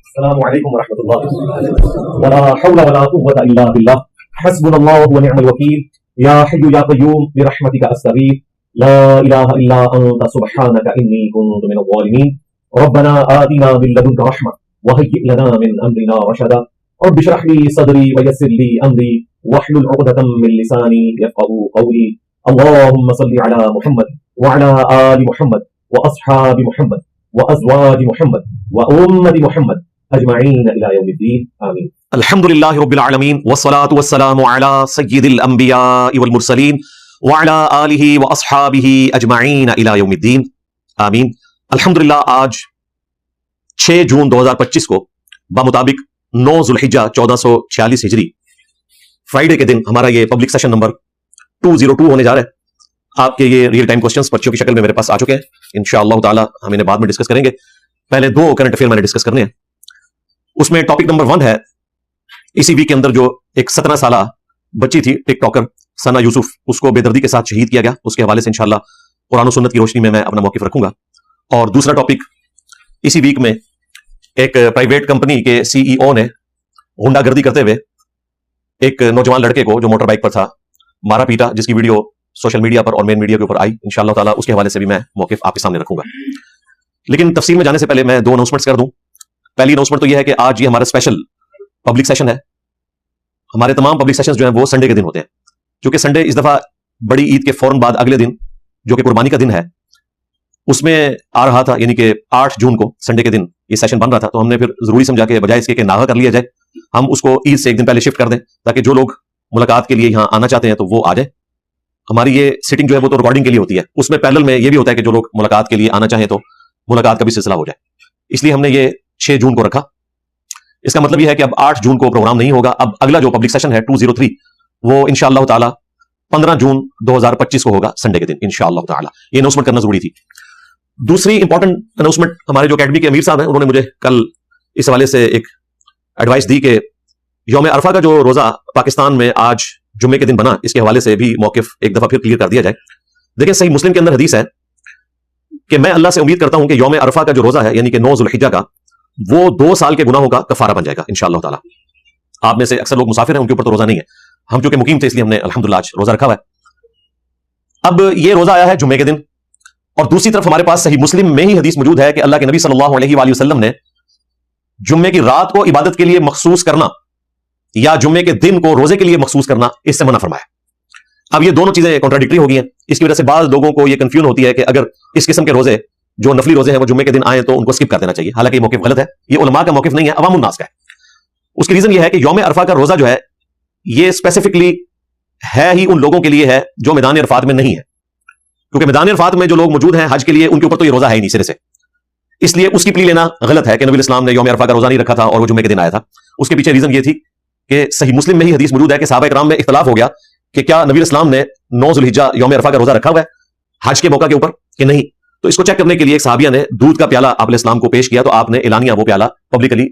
अस्सलामु अलैकुम वरहमतुल्लाह वला हौला वला कुव्वता इल्ला बिल्लाह हस्बुनल्लाहु व निअमल वकील या हय्यु या क़य्यूम बिरहमतिका अस्तगीथ ला इलाहा इल्ला अंता सुब्हानका इन्नी कुन्तु मिनज़ ज़ालिमीन रब्बना आतिना मिन लदुनका रहमह व हय्यि लना मिन अमरिना रशदा रब्बि इश्रह ली सदरी व यस्सिर ली अमरी वहलुल उक़दतम मिन लिसानी यफ़क़हू क़ौली अल्लाहुम्मा सल्लि अला मुहम्मद व अला आलि मुहम्मद व अस्हाबि मुहम्मद व अज़वाजि मुहम्मद व उम्मति मुहम्मद अजमईन इला यौमिद्दीन आमीन। अल्हम्दुलिल्लाहि रब्बिल आलमीन वस्सलातु वस्सलामु अला सय्यिदिल अंबियाइ वल मुरसलीन व अला आलिहि व अस्हाबिहि अजमईन इला यौमिद्दीन आमीन। अल्हम्दुलिल्लाह, आज 6 जून 2025 को बामुताबिक 9 ज़ुल्हिज्जा 1446 हिजरी फ्राइडे के दिन हमारा ये पब्लिक सेशन नंबर 202 होने जा रहा है। आपके ये रियल टाइम क्वेश्चंस पर्चियों की शक्ल में मेरे पास आ चुके हैं। इंशाअल्लाह ताला हम इन्हें बाद में डिस्कस करेंगे। पहले 2 करंट अफेयर मैंने डिस्कस करने हैं। उसमें टॉपिक नंबर 1 है, इसी वीक के अंदर जो एक 17 साल बच्ची थी टिकटॉकर सना यूसुफ, उसको बेदर्दी के साथ शहीद किया गया। उसके हवाले से इंशाअल्लाह कुरान और सुन्नत की रोशनी में मैं अपना मौकिफ रखूंगा। और दूसरा टॉपिक, इसी वीक में एक प्राइवेट कंपनी के सीईओ ने गुंडागर्दी करते हुए एक नौजवान लड़के को जो मोटर बाइक पर था मारा पीटा, जिसकी वीडियो सोशल मीडिया पर और मेन मीडिया के ऊपर आई। इंशाअल्लाह ताला उसके हवाले से भी मैं मौकिफ आपके सामने रखूंगा। लेकिन तफसील में जाने से पहले मैं 2 अनाउंसमेंट्स कर दूं। पहली अनाउंसमेंट तो यह है कि आज ये हमारा स्पेशल पब्लिक सेशन है। हमारे तमाम पब्लिक सेशंस जो हैं वो संडे के दिन होते हैं, क्योंकि संडे इस दफा बड़ी ईद के फौरन बाद अगले दिन जो कि कुर्बानी का दिन है उसमें आ रहा था, यानी कि 8 जून को संडे के दिन ये सेशन बन रहा था। तो हमने फिर जरूरी समझा कि बजाय इसके नागा कर लिया जाए, हम उसको ईद से एक दिन पहले शिफ्ट कर दें, ताकि जो लोग मुलाकात के लिए यहाँ आना चाहते हैं तो वो आ जाए। हमारी ये सिटिंग जो है वो तो रिकॉर्डिंग के लिए होती है, उसमें पैरेलल में ये भी होता है कि जो लोग मुलाकात के लिए आना चाहें तो मुलाकात का भी सिलसिला हो जाए। इसलिए हमने ये 6 जून को रखा। इसका मतलब यह है कि अब 8 जून को प्रोग्राम नहीं होगा। अब अगला जो पब्लिक सेशन है 203 वो इंशाअल्लाह ताला 15 जून 2025 को होगा, संडे के दिन इंशाअल्लाह ताला। ये अनाउंसमेंट करना जरूरी थी। दूसरी इंपॉर्टेंट अनाउंसमेंट, हमारे जो अकेडमी के अमीर साहब हैं उन्होंने मुझे कल इस हवाले से एक एडवाइस दी कि यौम अरफा का जो रोजा पाकिस्तान में आज जुम्मे के दिन बना, इसके हवाले से भी मौकिफ एक दफा फिर क्लियर कर दिया जाए। देखिए, सही मुस्लिम के अंदर हदीस है कि मैं अल्लाह से उम्मीद करता हूं कि यौम अरफा का जो रोजा है यानी कि 9 ज़ुल्हिज्जा का, वो 2 साल के गुनाहों का कफारा बन जाएगा इंशाअल्लाह ताला। आप में से अक्सर लोग मुसाफिर हैं, उनके ऊपर तो रोजा नहीं है। हम चूंकि मुकीम थे इसलिए हमने अल्हम्दुलिल्लाह आज रोजा रखा हुआ है। अब ये रोजा आया है जुम्मे के दिन, और दूसरी तरफ हमारे पास सही मुस्लिम में ही हदीस मौजूद है कि अल्लाह के नबी सल्लल्लाहु अलैहि वसल्लम ने जुम्मे की रात को इबादत के लिए मखसूस करना या जुम्मे के दिन को रोजे के लिए मखसूस करना, इससे मना फरमाया। अब ये दोनों चीजें कॉन्ट्राडिक्टरी हो गई हैं। इसकी वजह से बाद लोगों को ये कंफ्यूजन होती है कि अगर इस किस्म के रोजे जो नफली रोजे हैं वो जुम्मे के दिन आए तो उनको स्किप कर देना चाहिए। हालांकि ये मौकिफ गलत है, ये उलमा का मौकिफ नहीं है, अवामुन नास का है। उसकी रीजन ये है कि यौम अरफा का रोजा जो है ये स्पेसिफिकली है ही उन लोगों के लिए है जो मैदान अरफात में नहीं है, क्योंकि मैदान अरफात में जो लोग मौजूद हैं हज के लिए, उनके ऊपर तो ये रोजा है ही नहीं सिरे से। इसलिए उसकी प्ली लेना गलत है कि नबी इस्लाम ने यौम अरफा का रोजा नहीं रखा था और वो जुम्मे के दिन आया था। उसके पीछे रीजन ये थी कि सही मुस्लिम में ही हदीस मौजूद है कि सहाबा इकराम में इख्तिलाफ हो गया कि क्या नबी इस्लाम ने 9 ज़ुल्हिज्जा यौम अरफा का रोजा रखा हुआ है हज के मौका के ऊपर कि नहीं। तो इसको चेक करने के लिए एक सहाबिया ने दूध का प्याला आप इस्लाम को पेश किया, तो आपने एलानिया वो प्याला पब्लिकली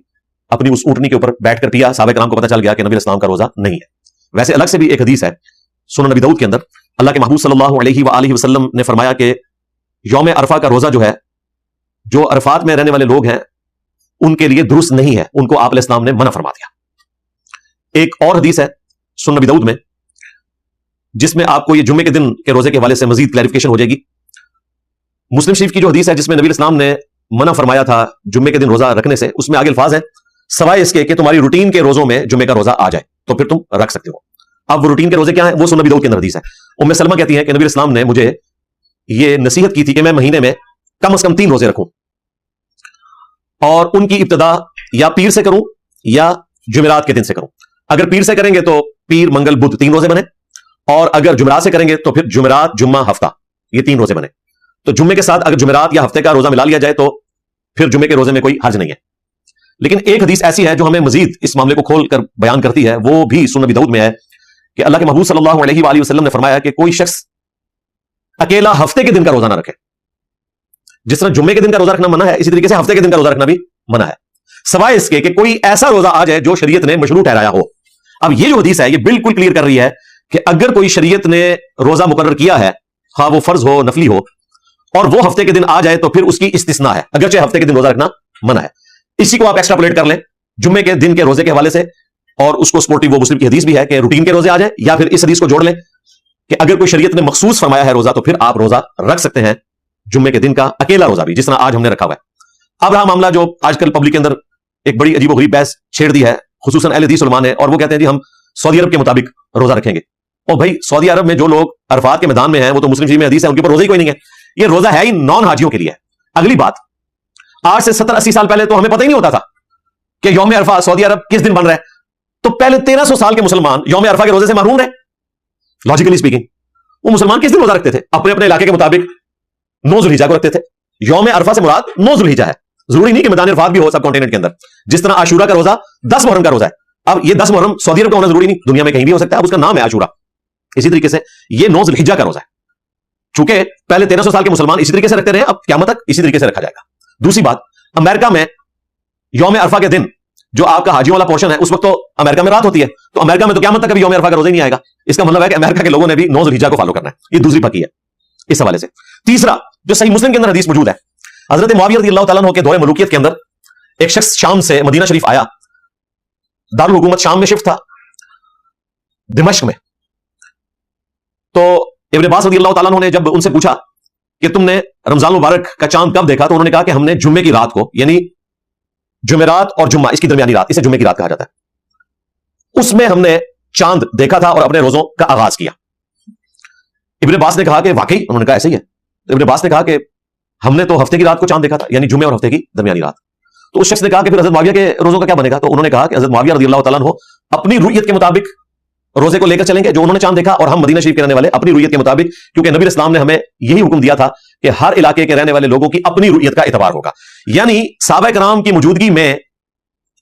अपनी उस ऊँटनी के ऊपर बैठकर पिया। सहाबा इकराम को पता चल गया कि नबी इस्लाम का रोजा नहीं है। वैसे अलग से भी एक हदीस है सुनन नबी दाऊद के अंदर, अल्लाह के महबूब सल्लल्लाहु अलैहि वसल्लम ने फरमाया कि यौम अरफा का रोजा जो है, जो अरफात में रहने वाले लोग हैं उनके लिए दुरुस्त नहीं है, उनको आप इस्लाम ने मना फरमा दिया। एक और हदीस है सुनन नबी दाऊद में, जिसमें आपको ये जुम्मे के दिन के रोजे के हवाले से मजीद क्लैरिफिकेशन हो जाएगी। मुस्लिम शरीफ की जो हदीस है जिसमें नबी इस्लाम ने मना फरमाया था जुम्मे के दिन रोजा रखने से, उसमें आगे अल्फाज है सवाए इसके कि तुम्हारी रूटीन के रोजों में जुम्मे का रोजा आ जाए तो फिर तुम रख सकते हो। अब वो रूटीन के रोजे क्या है, वो सुनन नबी दाऊद के अंदर हदीस है। उम्मे सलमा कहती है कि नबी इस्लाम ने मुझे ये नसीहत की थी कि मैं महीने में कम से कम 3 रोजे रखूं, और उनकी इब्तिदा या पीर से करूं या जुमेरात के दिन से करूं। अगर पीर से करेंगे तो पीर मंगल बुध 3 रोजे बने, और अगर जुमेरात से करेंगे तो फिर जुमेरात जुम्मा हफ्ता ये 3 रोजे बने। तो जुम्मे के साथ अगर जुमेरात या हफ्ते का रोजा मिला लिया जाए तो फिर जुम्मे के रोजे में कोई हर्ज नहीं है। लेकिन एक हदीस ऐसी है जो हमें मजीद इस मामले को खोलकर बयान करती है, वो भी सुनन नबी दाऊद में है कि अल्लाह के महबूब सल्लल्लाहु अलैहि वसल्लम ने फरमाया कि कोई शख्स अकेला हफ्ते के दिन का रोजा ना रखे। जिस तरह जुम्मे के दिन का रोजा रखना मना है, इसी तरीके से हफ्ते के दिन का रोजा रखना भी मना है, सवाए इसके कि कोई ऐसा रोजा आ जाए जो शरीयत ने मशरू ठहराया हो। अब ये जो हदीस है ये बिल्कुल क्लियर कर रही है कि अगर कोई शरीयत ने रोजा मुकर्रर किया है, हाँ वो फर्ज हो नफली हो, और वो हफ्ते के दिन आ जाए तो फिर उसकी इस्तिस्ना है, अगरचे हफ्ते के दिन रोजा रखना मना है। इसी को आप एक्स्ट्रापोलेट कर लें जुम्मे के दिन के रोजे के हवाले से, और उसको सपोर्टिव वो मुस्लिम की हदीस भी है कि रूटीन के रोजे आ जाए, या फिर इस हदीस को जोड़ लें कि अगर कोई शरीयत ने मखसूस फरमाया है रोजा तो फिर आप रोजा रख सकते हैं जुम्मे के दिन का, अकेला रोजा भी, जिस तरह आज हमने रखा हुआ है। अब रहा मामला जो आजकल पब्लिक के अंदर एक बड़ी अजीबोगरीब बहस छेड़ दी है, खुसूसन अहले हदीस उलमा ने, और वो कहते हैं जी हम सऊदी अरब के मुताबिक रोजा रखेंगे। और भाई सऊदी अरब में जो लोग अरफात के मैदान में हैं वो तो मुस्लिम शरीफ में हदीस है उनके ऊपर रोजा ही कोई नहीं है। ये रोजा है ही नॉन हाजियों के लिए। अगली बात, आज से 70-80 साल पहले तो हमें पता ही नहीं होता था कि यौम अरफा सऊदी अरब किस दिन बन रहा है, तो पहले 1300 साल के मुसलमान यौम अरफा के रोजे से महरूम रहे। लॉजिकली स्पीकिंग वो मुसलमान किस दिन रोजा रखते थे? अपने अपने इलाके के मुताबिक 9 जुल्हिज्जा को रखते थे। यौम अरफा से मुराद 9 जुल्हिज्जा है, जरूरी नहीं कि मैदान अरफात भी हो सब कॉन्टिनेंट के अंदर। जिस तरह आशूरा का रोजा 10 मुहर्रम का रोजा है, अब ये 10 मुहर्रम सऊदी अरब का होना जरूरी नहीं, दुनिया में कहीं भी हो सकता है, अब उसका नाम है आशूरा। इसी तरीके से ये 9 जुल्हिज्जा का रोजा है, चूंकि पहले 1300 साल के मुसलमान इसी तरीके से रखते रहे, अब क़यामत तक इसी तरीके से रखा जाएगा। दूसरी बात, अमेरिका में यौम अरफा के दिन जो आपका हाजियों वाला पोर्शन है उस वक्त तो अमेरिका में रात होती है, तो अमेरिका में तो क़यामत तक कभी यौम अरफा का रोजा ही नहीं आएगा। इसका मतलब है कि अमेरिका के लोगों ने भी 9 जुल्हिज्जा को फॉलो करना है। ये दूसरी पकी है इस हवाले से। तीसरा, जो सही मुस्लिम के अंदर हदीस मौजूद है, हजरत मुआविया रज़ी अल्लाह तआला अन्हु के दौरे मलूकियत के अंदर एक शख्स शाम से मदीना शरीफ आया, दारुल हुकूमत शाम में शिफ्ट था दिमश्क में। तो इब्न अब्बास रज़ी अल्लाह तआला अन्हु ने जब उनसे पूछा कि तुमने रमजान मुबारक का चांद कब देखा, तो उन्होंने कहा कि हमने जुम्मे की रात को, यानी जुमेरात और जुम्मा इसकी दरमियानी रात, इसे जुम्मे की रात कहा जाता है, उसमें हमने चांद देखा था और अपने रोजों का आगाज किया। इब्न अब्बास ने कहा कि वाकई? उन्होंने कहा ऐसे ही है। तो इब्न अब्बास ने कहा कि हमने तो हफ्ते की रात को चांद देखा था, यानी जुम्मे और हफ्ते की दरमियानी रात। तो उस शख्स ने कहा कि फिर हजरत मुआविया के रोजों का क्या बनेगा? तो उन्होंने कहा कि हजरत मुआविया रज़ियल्लाहु तआला अन्हु अपनी रुयत के मुताबिक रोजे को लेकर चलेंगे जो उन्होंने चांद देखा, और हम मदीना शरीफ के रहने वाले अपनी रुयत के मुताबिक, क्योंकि नबी इस्लाम ने हमें यही हुक्म दिया था कि हर इलाके के रहने वाले लोगों की अपनी रुयत का एतबार होगा। यानी सहाबा किराम की मौजूदगी में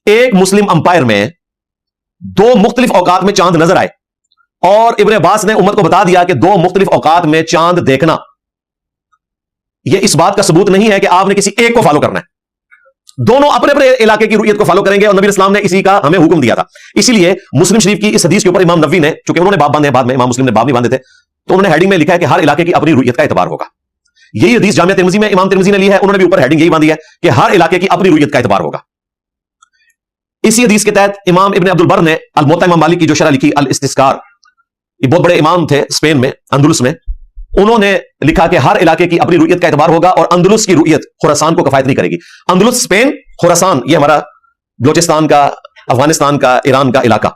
एक मुस्लिम अंपायर में 2 मुख्तलिफ औकात में चांद नजर आए, और इब्न अब्बास ने उम्मत को बता दिया कि 2 मुख्तलिफ औकात में चांद देखना यह इस बात का सबूत नहीं है कि आपने किसी एक को फॉलो करना है, दोनों अपने अपने इलाके की रुयत को फॉलो करेंगे, और नबी इस्लाम ने इसी का हमें हुक्म दिया था। इसीलिए मुस्लिम शरीफ की इस हदीस के ऊपर इमाम नबवी ने, चूंकि उन्होंने बाब बांधे, बाद में इमाम मुस्लिम ने बाब नहीं बांधे थे, तो उन्होंने हेडिंग में लिखा है कि हर इलाके की अपनी रुयत का एतबार होगा। यही हदीस जामिया तिर्मिज़ी में इमाम तिर्मिज़ी ने ली है, उन्होंने भी ऊपर हेडिंग यही बांधी है कि हर इलाके की अपनी रुयत का एतबार होगा। इसी हदीस के तहत इमाम इब्न अब्दुल बर ने अल मुवत्ता इमाम मालिक की जो शरह लिखी अल इस्तिस्कार, ये बहुत बड़े इमाम थे स्पेन में, अंदलुस में, उन्होंने लिखा कि हर इलाके की अपनी रुयत का एतबार होगा, और अंदलुस की रुयत खुरासान को कफायत नहीं करेगी। अंदलुस स्पेन, खुरासान ये हमारा बलोचिस्तान का, अफगानिस्तान का, ईरान का इलाका,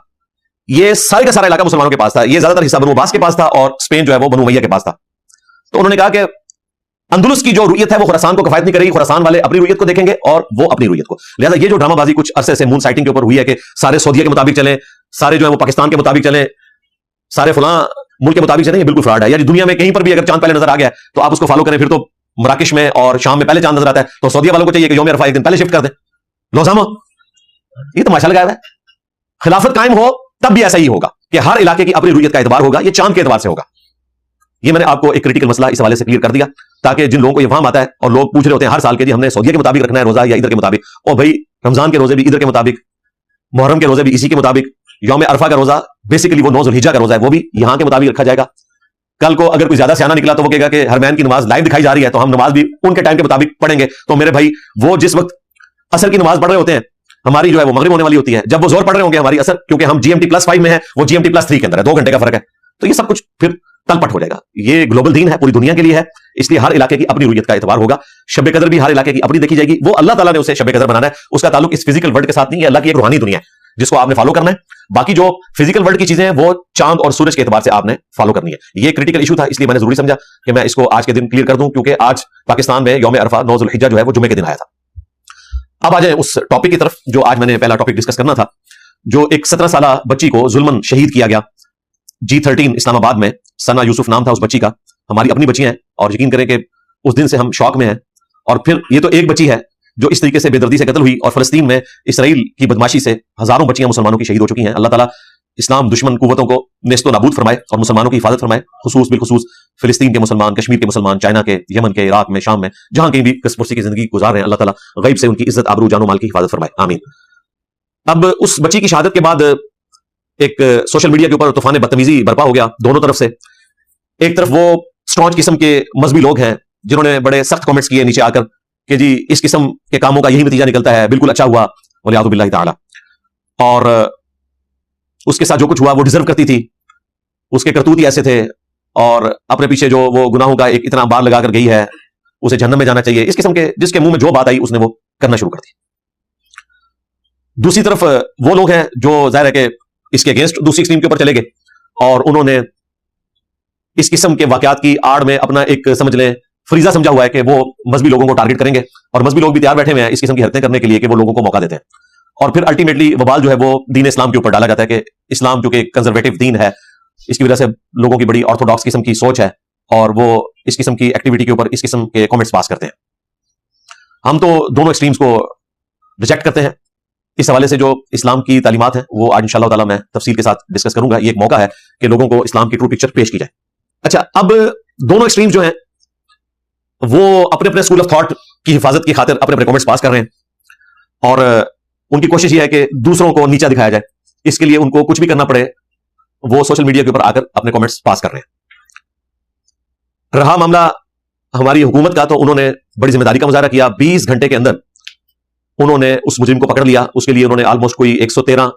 ये सारे का सारा इलाका मुसलमानों के पास था। ये ज्यादातर हिस्सा बनु अब्बास के पास था, और स्पेन जो है वो बनु उमैया के पास था। तो उन्होंने कहा कि अंदलुस की जो रुयत है वो खुरासान को कफायत नहीं करेगी, खुरासान वाले अपनी रुयत को देखेंगे और वो अपनी रुयत को। लिहाजा ये जो ड्रामाबाजी कुछ अरसे से मून साइटिंग के ऊपर हुई है कि सारे सऊदीया के मुताबिक चलें, सारे जो है वो पाकिस्तान के मुताबिक चलें, सारे फलां मुल्क के मुताबिक चलें, ये बिल्कुल फ्रॉड है। यानी दुनिया में कहीं पर भी अगर चांद पहले नजर आ गया तो आप उसको फॉलो करें, फिर तो मराकश में और शाम में पहले चांद नजर आता है, तो सऊदीया वालों को चाहिए कि यौम अरफा एक दिन पहले शिफ्ट कर दें। लोजामा ये तो माशा लगाया है। खिलाफत कायम हो तब भी ऐसा ही होगा कि हर इलाके की अपनी रुयत का एतबार होगा, ये चांद के एतबार से होगा। ये मैंने आपको एक क्रिटिकल मसला इस हवाले से क्लियर कर दिया, ताकि जिन लोगों को ये वहां आता है और लोग पूछ रहे होते हैं हर साल के जी हमने सऊदीया के मुताबिक रखना है रोजा या इधर के मुताबिक, और भाई रमजान के रोजे भी इधर के मुताबिक, मुहर्रम के रोजे भी इसी के मुताबिक, यौम अरफा का रोजा बेसिकली वो 9 जुल्हिज्जा का रोजा है, वो भी यहां के मुताबिक रखा जाएगा। कल को अगर कोई ज्यादा सियाना निकला तो वो कहेगा कि हरमैन की नमाज लाइव दिखाई जा रही है, तो हम नमाज भी उनके टाइम के मुताबिक पढ़ेंगे। तो मेरे भाई वो जिस वक्त असर की नमाज पढ़ रहे होते हैं, हमारी जो है वो मगरिब होने वाली होती है, जब वो जोर पढ़ रहे होंगे हमारी असर, क्योंकि हम GMT+5 में है, वो GMT+3 के अंदर है, 2 घंटे का फर्क है। तो ये सब कुछ फिर तलपट हो जाएगा। ये ग्लोबल दीन है, पूरी दुनिया के लिए है, इसलिए हर इलाके की अपनी रुयत का एतबार होगा। शब कदर भी हर इलाके की अपनी देखी जाएगी, वो अल्लाह ताला ने उसे शब कदर बनाना है, उसका ताल्लुक इस फिजिकल वर्ल्ड के साथ नहीं है, अल्लाह की एक रूहानी दुनिया है जिसको आपने फॉलो करना है। बाकी जो फिजिकल वर्ल्ड की चीजें हैं वो चांद और सूरज के एतबार से आपने फॉलो करनी है। ये क्रिटिकल इशू था, इसलिए मैंने जरूरी समझा कि मैं इसको आज के दिन क्लियर कर दूं, क्योंकि आज पाकिस्तान में यौम अरफा 9 जुल्हिज्जा जो है वो जुमे के दिन आया था। अब आ जाए उस टॉपिक की तरफ जो आज मैंने पहला टॉपिक डिस्कस करना था, जो एक 17 साल बच्ची को जुल्मन शहीद किया गया G13 इस्लामाबाद में। सना यूसुफ नाम था उस बच्ची का, हमारी अपनी बच्ची हैं, और यकीन करें कि उस दिन से हम शौक में हैं। और फिर ये तो एक बच्ची है जो इस तरीके से बेदर्दी से कत्ल हुई, और फलस्तीन में इसराइल की बदमाशी से हजारों बच्चियां मुसलमानों की शहीद हो चुकी हैं। अल्लाह ताला इस्लाम दुश्मन कुव्वतों को नेस्तो नाबूद फरमाए और मुसलमानों की हिफाजत फरमाए, खुसूस बिलखुसूस फिलिस्तीन के मुसलमान, कश्मीर के मुसलमान, चाइना के, यमन के, इराक में, शाम में, जहां कहीं भी कसपुरसी की जिंदगी गुजार रहे हैं, अल्लाह ताला गैब से उनकी इज्जत, आबरू, जानो माल की हिफाजत फरमाए, आमीन। अब उस बच्ची की शहादत के बाद एक सोशल मीडिया के ऊपर तूफान बदतमीजी बर्पा हो गया दोनों तरफ से। एक तरफ वो स्टॉन्च किस्म के मजहबी लोग हैं जिन्होंने बड़े सख्त कमेंट्स किए नीचे आकर कि जी इस किस्म के कामों का यही नतीजा निकलता है, बिल्कुल अच्छा हुआ, वलियादु बिल्लाहि ताला। और उसके साथ जो कुछ हुआ वो डिजर्व करती थी, उसके करतूत ही ऐसे थे, और अपने पीछे जो वो गुनाहों का एक इतना बार लगाकर गई है, उसे जहन्नम में जाना चाहिए, इस किस्म के जिसके मुंह में जो बात आई उसने वो करना शुरू कर दी। दूसरी तरफ वो लोग हैं जो जाहिर है कि इसके अगेंस्ट दूसरी एक्सट्रीम के ऊपर चले गए, और उन्होंने इस किस्म के वाकयात की आड़ में अपना एक समझ लें फरीजा समझा हुआ है कि वो मजहबी लोगों को टारगेट करेंगे, और मजहबी लोग भी तैयार बैठे हुए हैं इस किस्म की हरकतें करने के लिए कि वो लोगों को मौका देते हैं। और फिर अल्टीमेटली वबाल जो है वो दीन इस्लाम के ऊपर डाला जाता है कि इस्लाम जो कि कंजर्वेटिव दीन है, इसकी वजह से लोगों की बड़ी ऑर्थोडॉक्स किस्म की सोच है, और वो इस किस्म की एक्टिविटी के ऊपर इस किस्म के कमेंट्स पास करते हैं। हम तो दोनों एक्सट्रीम्स को रिजेक्ट करते हैं। इस हवाले से जो इस्लाम की तालीमात है वो आज इंशाअल्लाह ताला मैं तफसील के साथ डिस्कस करूंगा। ये एक मौका है कि लोगों को इस्लाम की ट्रू पिक्चर पेश की जाए। अच्छा, अब दोनों एक्सट्रीम जो हैं वो अपने अपने स्कूल ऑफ थॉट की हिफाजत की खातिर अपने अपने कमेंट्स पास कर रहे हैं, और उनकी कोशिश ये है कि दूसरों को नीचा दिखाया जाए। इसके लिए उनको कुछ भी करना पड़े, वो सोशल मीडिया के ऊपर आकर अपने कमेंट्स पास कर रहे हैं। रहा मामला हमारी हुकूमत का, तो उन्होंने बड़ी जिम्मेदारी का मुजाहरा किया। 20 घंटे के अंदर उन्होंने उस मुजरिम को पकड़ लिया। उसके लिए उन्होंने ऑलमोस्ट कोई 113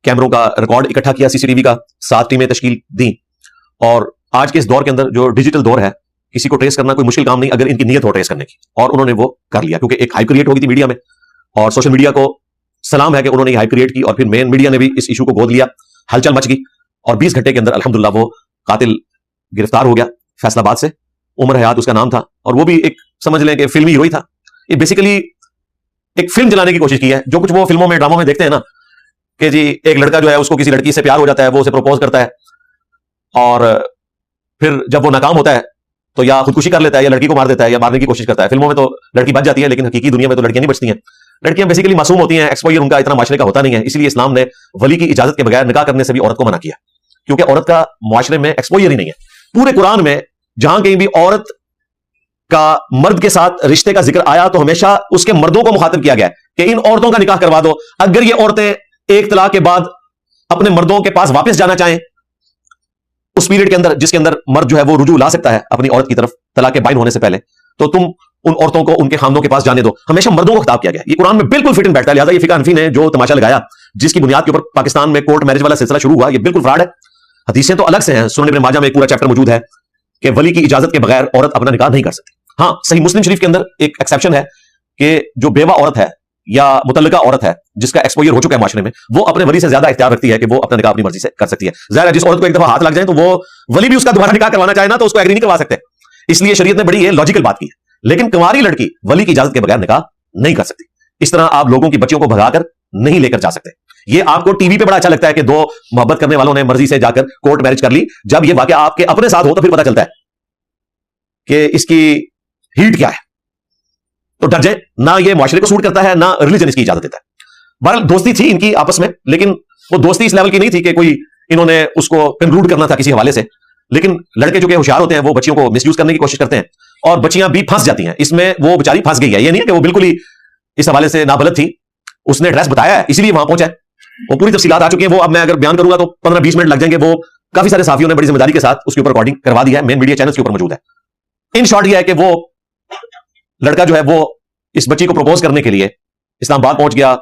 कैमरों का रिकॉर्ड इकट्ठा किया, सीसीटीवी का, 7 टीमें तश्कील दी। और आज के इस दौर के अंदर जो डिजिटल दौर है, किसी को ट्रेस करना कोई मुश्किल काम नहीं अगर इनकी नीयत हो ट्रेस करने की, और उन्होंने वो कर लिया, क्योंकि एक हाइप क्रिएट हो गई थी मीडिया में, और सोशल मीडिया को सलाम है कि उन्होंने हाइप क्रिएट की, और फिर मेन मीडिया ने भी इस इशू को गोद लिया, हलचल मच गई, और 20 घंटे के अंदर अल्हम्दुलिल्लाह वो कातिल गिरफ्तार हो गया फैसलाबाद से। उमर हयात उसका नाम था, और वो भी एक समझ लें कि फिल्मी हीरो ही था। ये बेसिकली एक फिल्म जलाने की कोशिश की है। जो कुछ वो फिल्मों में ड्रामों में देखते हैं ना कि जी एक लड़का जो है उसको किसी लड़की से प्यार हो जाता है, वो उसे प्रपोज करता है, और फिर जब वो नाकाम होता है तो या खुदकुशी कर लेता है, या लड़की को मार देता है, या मारने की कोशिश करता है। फिल्मों में तो लड़की बच जाती है, लेकिन हकीकी दुनिया में तो लड़कियां नहीं बचती हैं। लड़कियां बेसिकली मासूम होती हैं, एक्सपोजर उनका इतना माशरे का होता नहीं है। इसलिए इस्लाम ने वली की इजाजत के बगैर निकाह करने से भी औरत को मना किया, क्योंकि औरत का मुआशरे में एक्सपोजर ही नहीं है। पूरे कुरान में जहां कहीं भी औरत का मर्द के साथ रिश्ते का जिक्र आया तो हमेशा उसके मर्दों को मुखातिब किया गया कि इन औरतों का निकाह करवा दो। अगर ये औरतें एक तलाक के बाद अपने मर्दों के पास वापस जाना चाहें, उस पीरियड के अंदर जिसके अंदर मर्द जो है वो रुजू ला सकता है अपनी औरत की तरफ तलाक के बाइन होने से पहले, तो तुम उन औरतों को उनके खामदों के पास जाने दो। हमेशा मर्दों को खिताब किया गया। ये कुरान में बिल्कुल फिट इन बैठता है। लिहाजा ये फिका हनफी ने जो तमाशा लगाया, जिसकी बुनियाद के ऊपर पाकिस्तान में कोर्ट मैरिज वाला सिलसिला शुरू हुआ, ये बिल्कुल फ्रॉड है। हदीसें तो अलग से हैं। सुनन इब्न माजा में एक पूरा चैप्टर मौजूद है कि वली की इजाजत के बगैर औरत अपना निकाह नहीं कर सकती। हाँ, सही मुस्लिम शरीफ के अंदर एक एक्सेप्शन है कि जो बेवा औरत है या मुतल्लिका औरत है जिसका एक्सपोजर हो चुका है माशरे में, वो अपने वली से ज्यादा इख्तियार रखती है कि वो अपना निकाह अपनी मर्जी से कर सकती है। जाहिर है जिस औरत को एक दफा हाथ लग जाए तो वो वली भी उसका दोबारा निकाह करवाना चाहे ना तो उसको एग्री नहीं करवा सकते। इसलिए शरीयत ने बड़ी ये लॉजिकल बात की है। लेकिन कुंवारी लड़की वली की इजाजत के बगैर निकाह नहीं कर सकती। इस तरह आप लोगों की बच्चियों को भगाकर नहीं लेकर जा सकते। ये आपको टीवी पे बड़ा अच्छा लगता है कि दो मोहब्बत करने वालों ने मर्जी से जाकर कोर्ट मैरिज कर ली। जब ये वाकया आपके अपने साथ हो तो फिर पता चलता है कि इसकी हीट क्या है। तो डर जाए ना, ये मुआशरे को सूट करता है ना रिलीजन इसकी इजाजत देता है। बहरहाल दोस्ती थी इनकी आपस में, लेकिन वो दोस्ती इस लेवल की नहीं थी कि कोई इन्होंने उसको कंक्लूड करना था किसी हवाले से। लेकिन लड़के जो कि होशियार होते हैं वो बच्चियों को मिसयूज करने की कोशिश करते हैं, और बच्चियां भी फंस जाती हैं इसमें। वो बेचारी फंस गई है, ये नहीं है कि वो बिल्कुल ही इस हवाले से नाबलद थी। उसने एड्रेस बताया है इसीलिए वहां पहुंचा है। वो पूरी तफसीलात आ चुकी हैं। वो अब मैं अगर बयान करूंगा तो 15-20 मिनट लग जाएंगे। वो काफी सारे साफियों ने बड़ी जिम्मेदारी के साथ उसके ऊपर रिकॉर्डिंग करवा दी है, मेन मीडिया चैनल्स के ऊपर मौजूद है। इन शॉर्ट यह है कि वो लड़का जो है वो इस बच्ची को प्रपोज करने के लिए इस्लामाबाद पहुंच गया,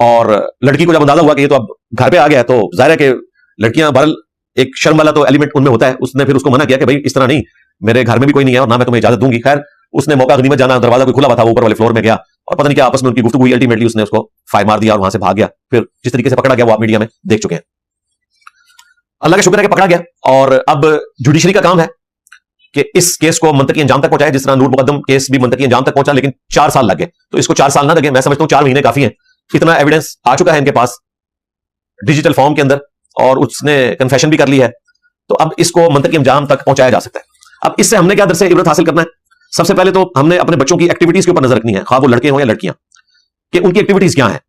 और लड़की को जब अंदाजा हुआ कि ये तो अब घर पे आ गया, तो जाहिर है कि लड़कियां बहरहाल एक शर्म वाला तो एलिमेंट उनमें होता है। उसने फिर उसको मना किया कि भाई इस तरह नहीं, मेरे घर में भी कोई नहीं है और ना मैं तुम्हें इजाजत दूंगी। खैर उसने मौका गनीमत जाना, दरवाजा कोई खुला हुआ था, वो ऊपर वाले फ्लोर में गया और पता नहीं क्या आपस में उनकी गुफ्तगू हुई। अल्टीमेटली उसने उसको फायर मार दिया और वहां से भाग गया। फिर जिस तरीके से पकड़ा गया वो आप मीडिया में देख चुके हैं। अल्लाह का शुक्र है कि पकड़ा गया, और अब जुडिशरी का काम है कि इस केस को मंतकी अंजाम तक पहुंचाए। जिस तरह नूर मुकद्दम केस भी मंतकी अंजाम तक पहुंचा, लेकिन 4 साल लग गए। तो इसको 4 साल ना लगे, मैं समझता हूं 4 महीने काफी है। इतना एविडेंस आ चुका है इनके पास डिजिटल फॉर्म के अंदर, और उसने कन्फेशन भी कर ली है। तो अब इसको मंतकी अंजाम तक पहुंचाया जा सकता है। अब इससे हमने क्या दर से इबरत हासिल करना है? सबसे पहले तो हमने अपने बच्चों की एक्टिविटीज के ऊपर नजर रखनी है, खा वो लड़के हो या लड़कियां, कि उनकी एक्टिविटीज क्या है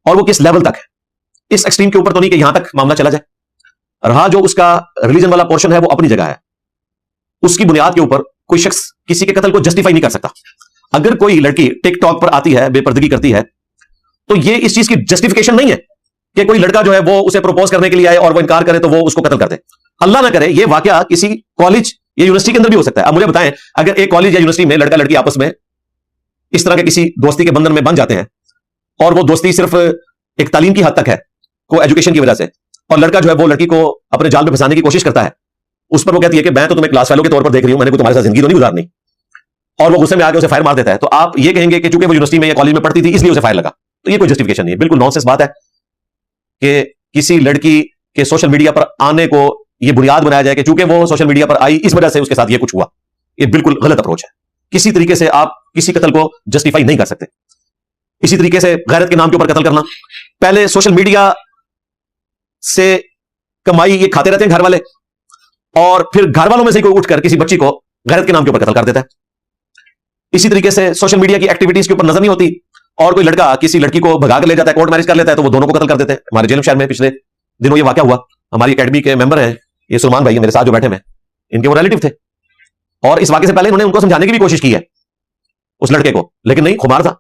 और वो किस लेवल तक है। इस एक्सट्रीम के ऊपर तो नहीं कि यहां तक मामला चला जाए। रहा जो उसका रिलीजन वाला पोर्शन है वो अपनी जगह है। उसकी बुनियाद के ऊपर कोई शख्स किसी के कत्ल को जस्टिफाई नहीं कर सकता। अगर कोई लड़की टिकटॉक पर आती है, बेपर्दगी करती है, तो ये इस चीज की जस्टिफिकेशन नहीं है कि कोई लड़का जो है वो उसे प्रपोज करने के लिए आए और वो इनकार करे तो वो उसको कत्ल कर दे। अल्लाह ना करे ये वाकया किसी कॉलेज या यूनिवर्सिटी के अंदर भी हो सकता है। अब मुझे बताएं, अगर एक कॉलेज या यूनिवर्सिटी में लड़का लड़की आपस में इस तरह के किसी दोस्ती के बंधन में बन जाते हैं और वो दोस्ती सिर्फ एक तालीम की हद तक है, को एजुकेशन की वजह से, और लड़का जो है वो लड़की को अपने जाल में फंसाने की कोशिश करता है, उस पर वो कहती है कि मैं तो तुम्हें क्लास फेलो के तौर पर देख रही हूं, मैंने कोई तुम्हारे साथ जिंदगी तो नहीं गुजारनी, और वो गुस्से में आके उसे फायर मार देता है, तो आप ये कहेंगे कि चूंकि वो यूनिवर्सिटी में या कॉलेज में पढ़ती थी इसलिए उसे फायर लगा। तो ये कोई जस्टिफिकेशन नहीं है, बिल्कुल नॉनसेंस बात है कि किसी लड़की के सोशल मीडिया पर आने को ये बुनियाद बनाया जाए कि चूंकि वो सोशल मीडिया पर आई इस वजह से उसके साथ ये कुछ हुआ। ये बिल्कुल गलत अप्रोच है। किसी तरीके से आप किसी कत्ल को जस्टिफाई नहीं कर सकते। इसी तरीके से गैरत के नाम के ऊपर कत्ल करना, पहले सोशल मीडिया से कमाई ये खाते रहते हैं घर वाले, और फिर घर वालों में से कोई उठकर किसी बच्ची को गैरत के नाम के ऊपर कत्ल कर देता है। इसी तरीके से सोशल मीडिया की एक्टिविटीज के ऊपर नजर नहीं होती और कोई लड़का किसी लड़की को भगा कर ले जाता है, कोर्ट मैरिज कर लेता है, तो वो दोनों को कत्ल कर देते हैं। हमारे जेलम शहर में पिछले दिनों ये वाकया हुआ। हमारी एकेडमी के मेंबर हैं, ये सुलेमान भाई मेरे साथ जो बैठे हैं, इनके वो रिलेटिव थे, और इस वाकये से पहले इन्होंने उनको समझाने की भी कोशिश की है उस लड़के को, लेकिन नहीं, खुमार था,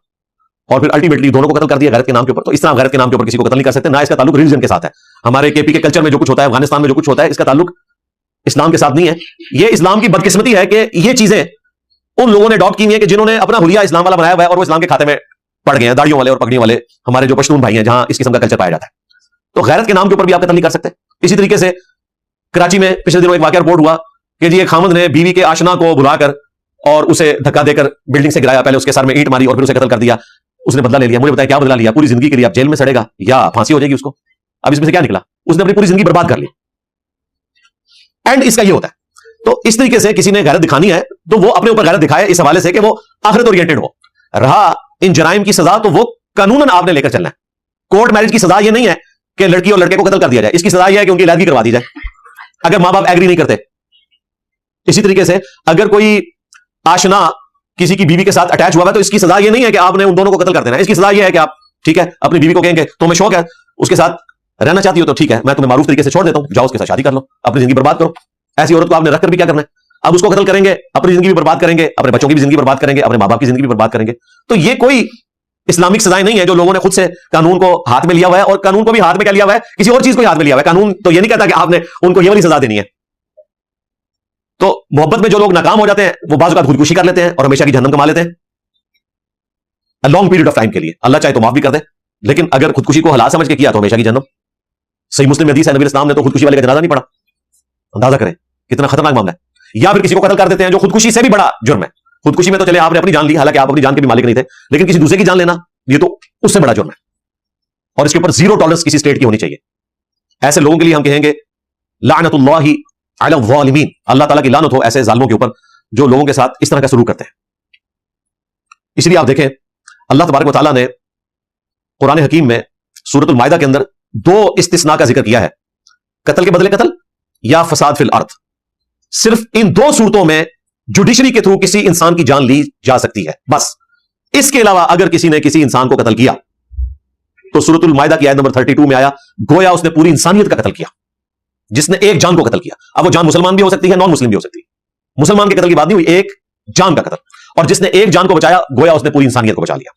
और फिर अल्टीमेटली दोनों को कत्ल कर दिया गैरत के नाम के ऊपर। तो इस तरह गैरत के नाम के ऊपर किसी को कत्ल नहीं कर सकते, ना इसका ताल्लुक रिलीजन के साथ है। हमारे केपी के कल्चर में जो कुछ होता है, अफगानिस्तान में जो कुछ होता है, इसका ताल्लुक इस्लाम के साथ नहीं है। ये इस्लाम की बदकिस्मती है कि ये चीजें उन लोगों ने अडॉप्ट की है कि जिन्होंने अपना हुलिया इस्लाम वाला बनाया हुआ है और वो इस्लाम के खाते में पड़ गए हैं, दाढ़ियों वाले और पगड़ियों वाले हमारे जो पश्तून भाई हैं, जहां इस किस्म का कल्चर पाया जाता है। तो गैरत के नाम के ऊपर भी आप कत्ल नहीं कर सकते। इसी तरीके से कराची में पिछले दिनों एक वाकया रिपोर्ट हुआ कि जी एक खामद ने बीवी के आशना को बुलाकर और उसे धक्का देकर बिल्डिंग से गिराया, पहले उसके सर में ईंट मारी और फिर उसे कत्ल कर दिया। उसने बदला ले लिया। मुझे बताया क्या बदला लिया? पूरी जिंदगी के लिए आप जेल में सड़ेगा या फांसी हो जाएगी उसको। अब इसमें से क्या निकला? उसने अपनी पूरी जिंदगी बर्बाद कर ली। एंड इसका ये होता है। तो इस तरीके से किसी ने गैरत दिखानी है तो वो अपने ऊपर गैरत दिखाए इस हवाले से कि वो आखिरत ओरिएंटेड हो। रहा इन जराइम की सजा तो वो कानूनन आपने लेकर चलना है। कोर्ट मैरिज की सजा ये नहीं है कि लड़की और लड़के को कत्ल कर दिया जाए, इसकी सजा यह है कि उनकी इलादगी करवा दी जाए अगर मां बाप एग्री नहीं करते। इसी तरीके से अगर कोई आशना किसी की बीवी के साथ अटैच हुआ है तो इसकी सजा ये नहीं है कि आपने उन दोनों को कत्ल कर देना है। इसकी सजा ये है कि आप ठीक है अपनी बीवी को कहेंगे तुम्हें शौक है उसके साथ रहना चाहती हो तो ठीक है मैं तुम्हें मारूफ तरीके से छोड़ देता हूं, जाओ उसके साथ शादी कर लो, अपनी जिंदगी बर्बाद करो। ऐसी औरत को आपने रखकर भी क्या करना है? अब उसको कत्ल करेंगे, अपनी जिंदगी भी बर्बाद करेंगे, अपने बच्चों की भी जिंदगी बर्बाद करेंगे, अपने मां बाप की जिंदगी भी बर्बाद करेंगे। तो ये कोई इस्लामिक सजाएं नहीं है जो लोगों ने खुद से कानून को हाथ में लिया हुआ है, और कानून को भी हाथ में क्या लिया हुआ है? किसी और चीज को हाथ में लिया हुआ है। कानून तो ये नहीं कहता कि आपने उनको ये वाली सजा देनी है। तो मोहब्बत में जो लोग नाकाम हो जाते हैं वो बाज़ औक़ात खुदकुशी कर लेते हैं और हमेशा की जहन्नम कमा लेते हैं लॉन्ग पीरियड ऑफ टाइम के लिए। अल्लाह चाहे तो माफ भी कर दे, लेकिन अगर खुदकुशी को हलाल समझ के किया तो हमेशा की जहन्नम। सही मुस्लिम हदीस है, नबी इस्लाम ने तो खुदकुशी वाले का जनाजा नहीं पढ़ा। अंदाजा करें कितना खतरनाक मामला है। या फिर किसी को कत्ल कर देते हैं जो खुदकुशी से भी बड़ा जुर्म है। खुदकुशी में तो चले आपने अपनी जान ली, हालांकि आप अपनी जान के भी मालिक नहीं थे, लेकिन किसी दूसरे की जान लेना ये तो उससे बड़ा जुर्म है, और इसके ऊपर जीरो टॉलरेंस किसी स्टेट की होनी चाहिए। ऐसे लोगों के लिए हम कहेंगे लानतुल्लाहि अला ज़ालिमीन, अल्लाह ताला की लानत हो ऐसे जालिमों के ऊपर जो लोगों के साथ इस तरह का सलूक करते हैं। इसलिए आप देखें अल्लाह तबारक व तआला ने कुरान हकीम में सूरतुल माइदा के अंदर दो इस्तिस्ना का जिक्र किया है, कत्ल के बदले कत्ल या फसाद फिल अर्द। सिर्फ इन दो सूरतों में जुडिशरी के थ्रू किसी इंसान की जान ली जा सकती है, बस। इसके अलावा अगर किसी ने किसी इंसान को कत्ल किया तो सूरतुल माइदा की आयत नंबर 32 में आया गोया उसने पूरी इंसानियत का कत्ल किया, जिसने एक जान को कत्ल किया। अब वो जान मुसलमान भी हो सकती है, नॉन मुस्लिम भी हो सकती है। मुसलमान के कत्ल की बात नहीं हुई, एक जान का कत्ल, और जिसने एक जान को बचाया गोया उसने पूरी इंसानियत को बचा लिया।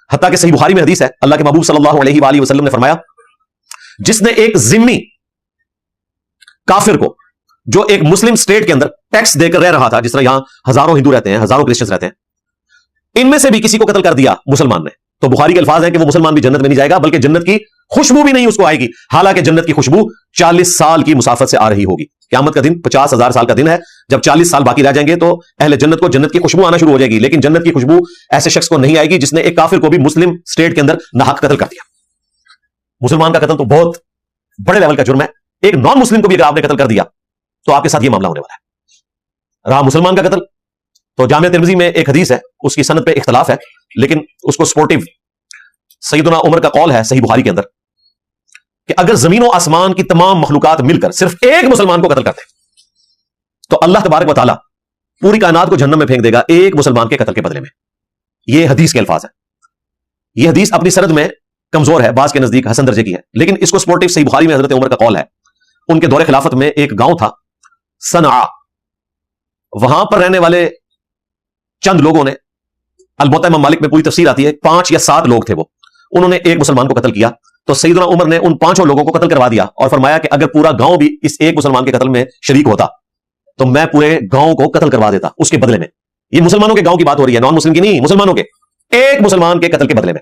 हत्ता कि सही बुखारी में हदीस है, अल्लाह के महबूब सल्लल्लाहु अलैहि वसल्लम ने फरमाया जिसने एक जिम्मी काफिर को जो एक मुस्लिम स्टेट के अंदर टैक्स देकर रह रहा था, जिस तरह यहां हजारों हिंदू रहते हैं, हजारों क्रिश्चियंस रहते हैं, इनमें से भी किसी को कत्ल कर दिया मुसलमान ने, तो बुखारी के अल्फाज हैं कि वो मुसलमान भी जन्नत में नहीं जाएगा, बल्कि जन्नत की खुशबू भी नहीं उसको आएगी। हालांकि जन्नत की खुशबू 40 साल की मुसाफत से आ रही होगी। क़यामत का दिन 50,000 साल का दिन है, जब 40 साल बाकी रह जाएंगे तो अहले जन्नत को जन्नत की खुशबू आना शुरू हो जाएगी, लेकिन जन्नत की खुशबू ऐसे शख्स को नहीं आएगी जिसने एक काफिर को भी मुस्लिम स्टेट के अंदर नाहक कत्ल कर दिया। मुसलमान का कत्ल तो बहुत बड़े लेवल का जुर्म है। एक नॉन मुस्लिम को भी अगर आपने कत्ल कर दिया तो आपके साथ यह मामला होने वाला है। रहा मुसलमान का कत्ल, तो जामिया तिर्मिज़ी में एक हदीस है, उसकी सनद पे इख्तलाफ है, लेकिन उसको सपोर्टिव सैयदना उमर का कौल है सही बुखारी के अंदर कि अगर जमीन और आसमान की तमाम मखलूकात मिलकर सिर्फ एक मुसलमान को कत्ल करते तो अल्लाह तबारक व तआला पूरी कायनात को जहन्नम में फेंक देगा एक मुसलमान के कत्ल के बदले में। यह हदीस के अल्फाज है। यह हदीस अपनी सनद में कमजोर है, बाज के नजदीक हसन दर्जे की है, लेकिन इसको सपोर्टिव सही बुखारी में हजरत उमर का कौल है। उनके दौरे खिलाफत में एक गांव था सनआ, वहां पर रहने वाले चंद लोगों ने, अलबत्ता इमाम मालिक में पूरी तफसीर आती है 5 या 7 लोग थे वो, उन्होंने एक मुसलमान को कत्ल किया, तो सैयदना उमर ने उन 5 लोगों को कत्ल करवा दिया और फरमाया कि अगर पूरा गांव भी इस एक मुसलमान के कत्ल में शरीक होता तो मैं पूरे गांव को कत्ल करवा देता उसके बदले में। ये मुसलमानों के गांव की बात हो रही है, नॉन मुस्लिम की नहीं, मुसलमानों के। एक मुसलमान के कत्ल के बदले में।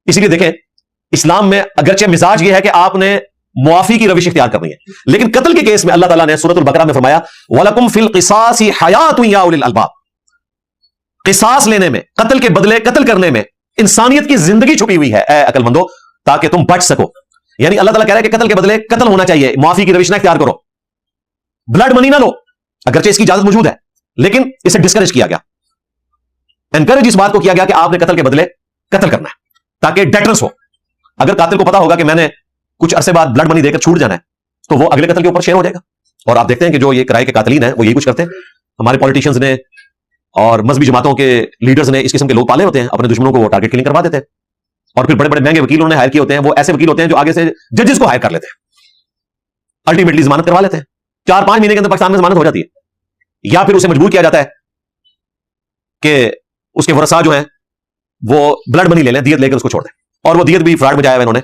इसीलिए देखें, इस्लाम में अगरचे मिजाज यह है कि आपने मुआफी की रविश इख्तियार करनी है, लेकिन कत्ल के केस में अल्लाह ताला ने सूरतुल बकरा में फरमाया वलकुम फिल क़िसासी हयातुन या उलिल अलबाब। क़िसास लेने में, कत्ल के बदले कत्ल करने में इंसानियत की जिंदगी छुपी हुई है ए अकलमंदो, ताकि तुम बच सको। यानी अल्लाह ताला कह रहा है कि कत्ल के बदले कत्ल होना चाहिए, मुआफी की रविश ना इख्तियार करो, ब्लड मनी ना लो। अगरचे इसकी इजाजत मौजूद है, लेकिन इसे डिस्करेज किया गया, एनकरेज इस बात को किया गया कि आपने कत्ल के बदले कत्ल करना है, ताकि डेटरेंस हो। अगर कातिल को पता होगा कि मैंने कुछ अरसे बाद ब्लड मनी देकर छूट जाना है, तो वो अगले कत्ल के ऊपर शेयर हो जाएगा। और आप देखते हैं कि जो ये किराए के कातिलीन है वो यही कुछ करते हैं। हमारे पॉलिटिशियंस ने और मजहबी जमातों के लीडर्स ने इस किस्म के लोग पाले होते हैं, अपने दुश्मनों को वो टारगेट किलिंग करवा देते हैं। और फिर बड़े बड़े महंगे वकील उन्होंने हायर किए होते हैं, वो ऐसे वकील होते हैं जो आगे से जजेस को हायर कर लेते हैं, अल्टीमेटली जमानत करवा लेते हैं। 4-5 महीने के अंदर पाकिस्तान में जमानत हो जाती है, या फिर उसे मजबूर किया जाता है कि उसके वरसा जो है वो ब्लड मनी ले लें, दियत लेकर उसको छोड़ दें। और वो दियत भी फ्रॉड में जाया हुआ इन्होंने।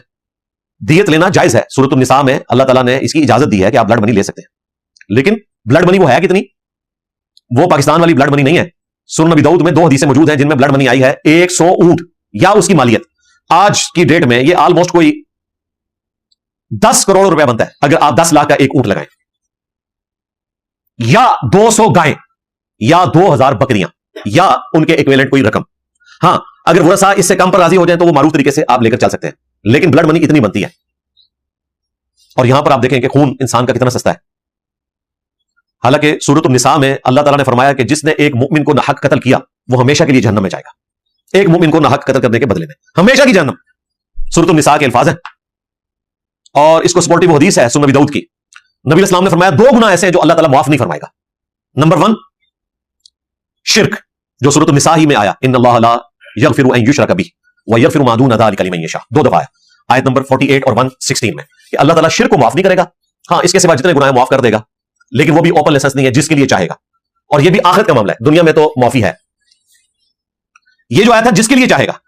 दियत लेना जायज है, सूरतुन निसा में अल्लाह ताला ने इसकी इजाजत दी है कि आप ब्लड मनी ले सकते हैं, लेकिन ब्लड मनी वो है कितनी? वो पाकिस्तान वाली ब्लड मनी नहीं है। सुनन नबी दाऊद में 2 हदीसें मौजूद हैं जिनमें ब्लड मनी आई है 100 ऊंट या उसकी मालियत। आज की डेट में ये ऑलमोस्ट कोई 10 करोड़ रुपया बनता है अगर आप 10 लाख का एक ऊंट लगाएं, या 200 गायें, या 2000 बकरियां, या उनके इक्विवेलेंट कोई रकम। हां, अगर वरसा इससे कम पर राजी हो जाए तो वो मारूफ तरीके से आप लेकर चल सकते हैं, लेकिन ब्लड मनी इतनी बनती है। और यहां पर आप देखें कि खून इंसान का कितना सस्ता है। हालांकि सूरत निसा में अल्लाह ताला ने फरमाया कि जिसने एक मुमिन को नाहक कत्ल किया वो हमेशा के लिए जहन्नम में जाएगा। एक मुमिन को नाहक कत्ल करने के बदले में हमेशा की जहन्नम। सूरत निसा के अल्फाज है, और इसको सपोर्टिव हदीस है सुनन नबी दाऊद की। नबी इस्लाम ने फरमाया 2 गुनाह ऐसे हैं जो अल्लाह ताला माफ नहीं फरमाएगा। नंबर 1 शिर्क, जो सूरत निसा ही में आया, इन्नल्लाह ला यगफिरु अन युशरक बिही व यगफिरु मा दून ज़ालिका लिमन यशा। 2 दफा है, आयत नंबर 48 और 116 में कि अल्लाह ताला शिर्क को माफ नहीं करेगा। हां, इसके सिवा जितने गुनाह माफ कर देगा, लेकिन वो भी ओपन लाइसेंस नहीं है, जिसके लिए चाहेगा। और ये भी आखिरत का मामला है, दुनिया में तो माफी है। ये जो आया था जिसके लिए चाहेगा,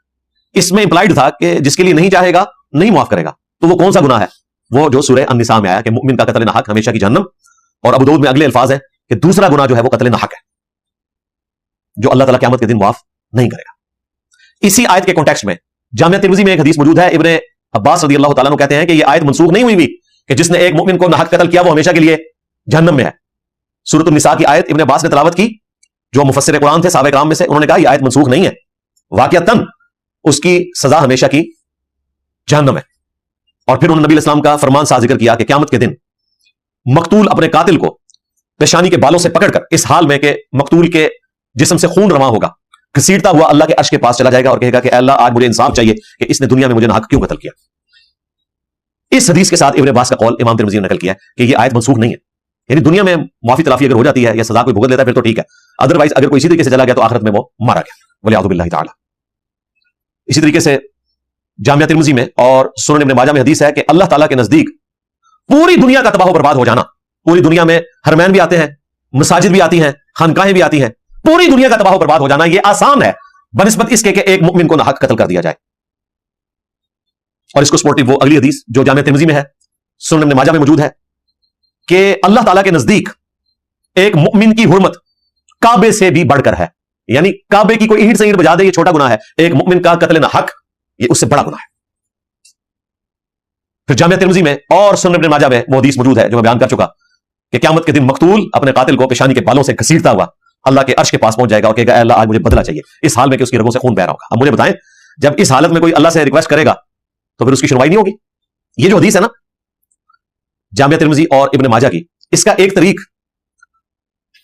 इसमें इंप्लाइड था कि जिसके लिए नहीं चाहेगा नहीं माफ करेगा। तो वो कौन सा गुनाह है? वो जो सूरह अन-निसा में आया कि मुमिन का कत्ल नाहक हमेशा की जहन्नम। और अबू दाऊद में अगले अल्फाज है कि दूसरा गुनाह जो है वो कत्ल नाहक है, जो अल्लाह ताला क़यामत के दिन माफ नहीं करेगा। इसी आयत के कॉन्टेक्स्ट में जामिया तिर्मिज़ी में एक हदीस मौजूद है, इब्ने अब्बास रज़ियल्लाहु ताला अन्हु कहते हैं कि ये आयत मनसूख नहीं हुई कि जिसने एक मुमिन को नाहक कत्ल किया वो हमेशा के लिए जहन्नम में है। सूरत निसा की आयत इब्ने अब्बास ने तिलावत की, जो मुफस्सिर कुरान थे सहाबा किराम में से, उन्होंने कहा यह आयत मनसूख नहीं है, वाक़ियतन उसकी सजा हमेशा की जहन्नम है। और फिर उन्होंने नबी इस्लाम का फरमान सा जिक्र किया कि क़यामत के दिन मकतूल अपने कातिल को पेशानी के बालों से पकड़कर इस हाल में कि मकतूल के जिस्म से खून रवा होगा, घसीटता हुआ अल्लाह के अर्श के पास चला जाएगा और कहेगा कि अल्लाह आज मुझे इंसाफ चाहिए कि इसने दुनिया में मुझे नाहक क्यों कत्ल किया। इस हदीस के साथ इब्ने अब्बास का कौल इमाम तिर्मिज़ी ने नकल किया है कि यह आयत मनसूख नहीं है। यानी दुनिया में माफी तलाफी अगर हो जाती है या सजा कोई भुगत लेता है फिर तो ठीक है, अदरवाइज अगर कोई इसी तरीके से चला गया तो आखिरत में वो मारा गया, वलियाउज़ु बिल्लाहि ताला। इसी तरीके से जामिया तिर्मिज़ी में और सुनन इब्ने माजा में हदीस है कि अल्लाह ताला के नजदीक पूरी दुनिया का तबाह बर्बाद हो जाना, पूरी दुनिया में हरमैन भी आते हैं, मसाजिद भी आती हैं, खानकाहें भी आती हैं, पूरी दुनिया का तबाह बर्बाद हो जाना ये आसान है बनिस्बत इसके कि एक मुमिन को नाहक कत्ल कर दिया जाए। और इसको सपोर्टिव वो अगली हदीस जो जामिया तिर्मिज़ी में है, सुनन इब्ने माजा में मौजूद है कि अल्लाह ताला के नजदीक एक मुमिन की हुर्मत काबे से भी बढ़कर है। यानी काबे की कोई ईंट से ईंट बजा दे ये छोटा गुनाह है, एक मुमिन का कत्ल नाहक ये उससे बड़ा गुनाह है। फिर जामिया तिर्मिज़ी में और सुनन इब्ने माजा में वो हदीस मौजूद है जो मैं बयान कर चुका कि क़यामत के दिन मकतूल अपने कातिल को पेशानी के बालों से घसीटता हुआ अल्लाह के अर्श के पास पहुंच जाएगा और कहेगा अल्लाह आज मुझे बदला चाहिए, इस हाल में कि उसकी रगों से खून बह रहा होगा। अब मुझे बताएं, जब इस हालत में कोई अल्लाह से रिक्वेस्ट करेगा तो फिर उसकी सुनवाई नहीं होगी? ये जो हदीस है ना जामिया तिर्मिज़ी और इब्ने माजा की, इसका एक तरीक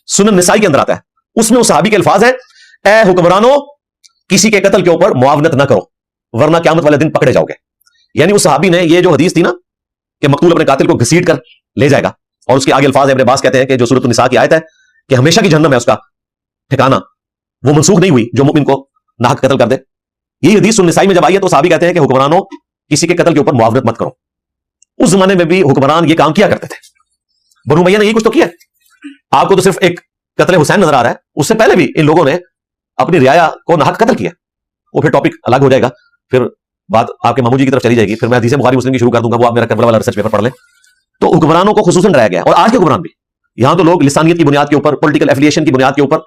सुनन निसाई के अंदर आता है। उसमें उस सहाबी के अल्फाज है, ए हुक्मरानों किसी के कत्ल के ऊपर मुआवनत ना करो वरना क़यामत वाले दिन पकड़े जाओगे। यानी उस सहाबी ने ये जो हदीस थी ना कि मकतूल अपने कातिल को घसीट कर ले जाएगा, और उसके आगे अल्फाज इब्ने अब्बास कहते हैं कि जो सूरत निसा की आयत है कि हमेशा की जहन्नम है उसका ठिकाना, वो मनसूख नहीं हुई जो मुमिन को नाहक कत्ल कर दे। यही हदीस सुनन निसाई में जब आई है तो सहाबी कहते हैं कि हुक्मरानों किसी के कत्ल के ऊपर मुआवनत मत करो। उस जमाने में भी हुक्मरान ये काम किया करते थे, बनु उमय्या ने यही कुछ तो किया। आपको तो सिर्फ एक कत्ल हुसैन नजर आ रहा है, उससे पहले भी इन लोगों ने अपनी रियाया को नाहक कत्ल किया। वो फिर टॉपिक अलग हो जाएगा, फिर बात आपके मामू जी की तरफ चली जाएगी, फिर मैं हदीस बुखारी मुस्लिम की शुरू कर दूंगा, वो आप मेरा करबला वाला रिसर्च पेपर पढ़ लें। तो हुक्मरानों को खुसूसन डराया गया, और आज के हुक्मरान भी। यहां तो लोग लिसानियत की बुनियाद के ऊपर, पॉलिटिकल एफिलिएशन की बुनियाद के ऊपर,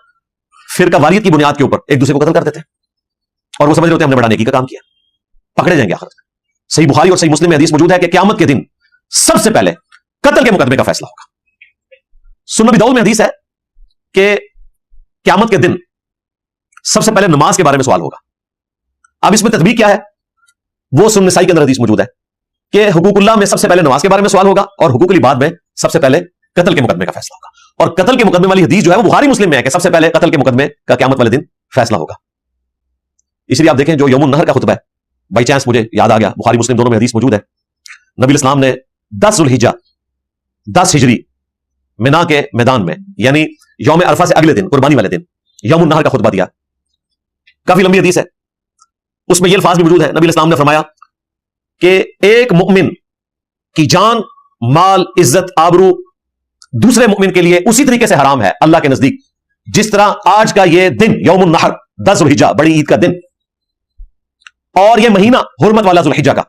फिरका वारियत की बुनियाद के ऊपर एक दूसरे को कत्ल कर देते हैं। और वो समझ रहे होते हैं हमने बड़ा नेकी का काम किया, पकड़े जाएंगे आखिरत में। सही बुखारी और सही मुस्लिम में हदीस मौजूद है कि क़यामत के दिन सबसे पहले कत्ल के मुकदमे का फैसला होगा। सुनन नबी दाऊद में हदीस है कि क़यामत के दिन सबसे पहले नमाज के बारे में सवाल होगा। अब इसमें तदबीक क्या है, वो सुनन नसाई के अंदर हदीस मौजूद है कि हुकूकुल्लाह में सबसे पहले नमाज के बारे में सवाल होगा और हुकूकुल इबाद में सबसे पहले कत्ल के मुकदमे का फैसला होगा। और कत्ल के मुकदमे वाली हदीस जो है वो बुखारी मुस्लिम में है कि सबसे पहले कत्ल के मुकदमे का क़यामत वाले दिन फैसला होगा। इसलिए आप देखें जो यौमुन नहर का खुतबा है, बाई चांस मुझे याद आ गया, बुखारी मुस्लिम दोनों में हदीस मौजूद है। नबी इस्लाम ने 10 ज़ुल्हिज्जा 10 हिजरी मिना के मैदान में, यानी यौम अरफा से अगले दिन, कुर्बानी वाले दिन, यौमुन नहर का खुतबा दिया। काफी लंबी हदीस है, उसमें ये अल्फाज भी मौजूद है। नबी इस्लाम ने फरमाया कि एक मुमिन की जान, माल, इज्जत, आबरू दूसरे मुमिन के लिए उसी तरीके से हराम है अल्लाह के नजदीक जिस तरह आज का ये दिन यौमुन नहर 10 ज़ुल्हिज्जा, बड़ी ईद का दिन, और ये महीना हुर्मत वाला ज़ुल्हिज्जा का,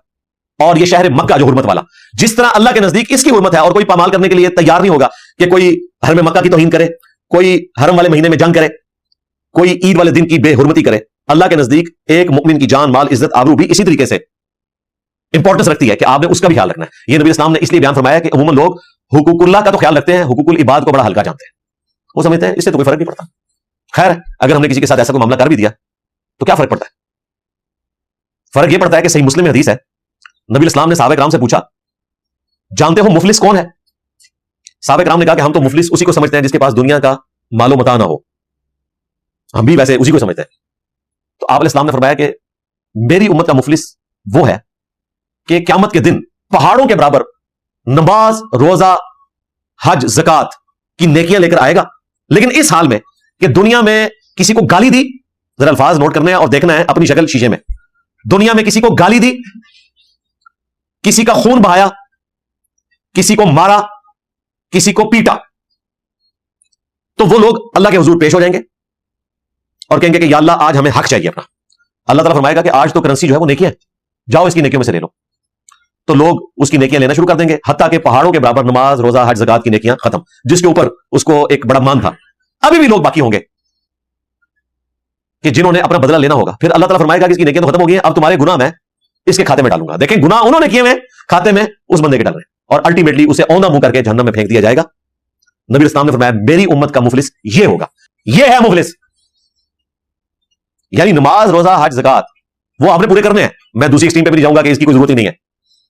और ये शहर मक्का जो हुर्मत वाला, जिस तरह अल्लाह के नजदीक इसकी हुर्मत है और कोई पामाल करने के लिए तैयार नहीं होगा कि कोई हरम मक्का की तौहीन करे, कोई हरम वाले महीने में जंग करे, कोई ईद वाले दिन की बेहुरमती करे। अल्लाह के नजदीक एक मुमिन की जान, माल, इज्जत, आबरू भी इसी तरीके से इंपॉर्टेंस रखती है कि आपने उसका भी ख्याल रखना है। ये नबी इस्लाम ने इसलिए बयान फरमाया कि अमूमन लोग हुकूकुल्लाह का तो ख्याल रखते हैं, हुकूकुल इबाद को बड़ा हल्का जानते हैं। वो समझते हैं इससे तो कोई फर्क नहीं पड़ता। खैर, अगर हमने किसी के साथ ऐसा कोई मामला कर भी दिया तो क्या फर्क पड़ता है? फर्क यह पड़ता है कि सही मुस्लिम में हदीस है, नबी इस्लाम ने सहाबा किराम से पूछा, जानते हो मुफलिस कौन है? सहाबा किराम ने कहा कि हम तो मुफलिस उसी को समझते हैं जिसके पास दुनिया का मालो मता ना हो, हम भी वैसे उसी को समझते हैं। तो आप इस्लाम ने फरमाया कि मेरी उम्मत का मुफलिस वो है कि क़यामत के दिन पहाड़ों के बराबर नमाज, रोजा, हज, ज़कात की नेकियां लेकर आएगा, लेकिन इस हाल में कि दुनिया में किसी को गाली दी, जरा अल्फाज नोट करने हैं और देखना है अपनी शक्ल शीशे में, दुनिया में किसी को गाली दी, किसी का खून बहाया, किसी को मारा, किसी को पीटा, तो वो लोग अल्लाह के हुजूर पेश हो जाएंगे और कहेंगे कि या अल्लाह आज हमें हक चाहिए अपना। अल्लाह ताला फरमाएगा कि आज तो करेंसी जो है वो नेकियां, जाओ इसकी नेकियों में से ले लो। तो लोग उसकी नेकियां लेना शुरू कर देंगे, हत्ता के पहाड़ों के बराबर नमाज, रोजा, हज, ज़कात की नेकियां खत्म, जिसके ऊपर उसको एक बड़ा मान था। अभी भी लोग बाकी होंगे कि जिन्होंने अपना बदला लेना होगा। फिर अल्लाह ताला फरमाएगा कि इसकी नेकियां तो खत्म हो गई हैं, अब तुम्हारे गुनाह मैं इसके खाते में डालूंगा। देखें, गुनाह उन्होंने किए हैं, खाते में उस बंदे के डाल रहे हैं, और अल्टीमेटली उसे औंधा मुंह करके जहन्नम में फेंक दिया जाएगा। नबी इस्लाम ने फरमाया मेरी उम्मत का मुफलिस ये होगा, ये है मुफलिस, यानी नमाज, रोजा, हज, ज़कात वो आपने पूरे करने हैं। मैं दूसरी एक्सट्रीम पे भी नहीं जाऊंगा कि इसकी कोई जरूरत ही नहीं है,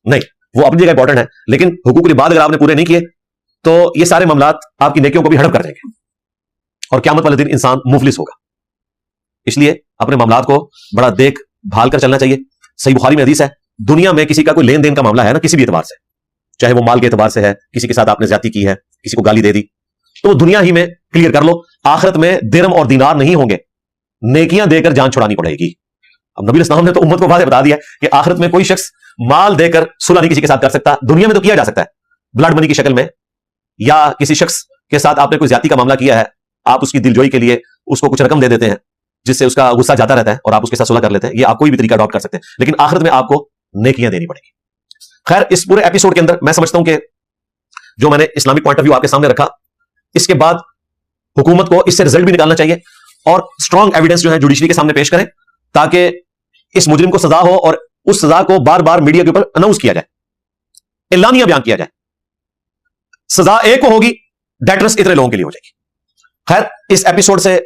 नहीं, वो अपनी जगह इंपॉर्टेंट है, लेकिन हुकूक इबाद अगर आपने पूरे नहीं किए तो ये सारे मामलात आपकी नेकियों को भी हड़प कर देंगे और क़यामत वाले दिन इंसान मुफलिस होगा। इसलिए अपने मामलात को बड़ा देख भाल कर चलना चाहिए। सही बुखारी में हदीस है, दुनिया में किसी का कोई लेन देन का मामला है ना, किसी भी एतबार से, चाहे वो माल के एतबार से है, किसी के साथ आपने ज्यादती की है, किसी को गाली दे दी, तो वो दुनिया ही में क्लियर कर लो। आखिरत में दिरहम और दीनार नहीं होंगे, नेकियां देकर जान छुड़ानी पड़ेगी। अब नबी इस्लाम ने तो उम्मत को वाज़ेह बता दिया कि आखिरत में कोई शख्स माल देकर सुलह नहीं किसी के साथ कर सकता। दुनिया में तो किया जा सकता है ब्लड मनी की शक्ल में, या किसी शख्स के साथ आपने कोई ज्यादती का मामला किया है, आप उसकी दिलजोई के लिए उसको कुछ रकम दे देते हैं जिससे उसका गुस्सा जाता रहता है और आप उसके साथ सुलह कर लेते हैं। ये आप कोई भी तरीका अडॉप्ट कर सकते हैं, लेकिन आखिरत में आपको नेकियां देनी पड़ेगी। खैर, इस पूरे एपिसोड के अंदर मैं समझता हूं कि जो मैंने इस्लामिक पॉइंट ऑफ व्यू आपके सामने रखा, इसके बाद हुकूमत को इससे रिजल्ट भी निकालना चाहिए और स्ट्रॉन्ग एविडेंस जो है जुडिशरी के सामने पेश करें, ताकि इस मुजरिम को सजा हो और उस सजा को बार बार मीडिया के ऊपर अनाउंस किया जाए, एलानिया बयान किया जाए। सजा एक को होगी, डेटरेंस इतने लोगों के लिए हो जाएगी। खैर, इस एपिसोड से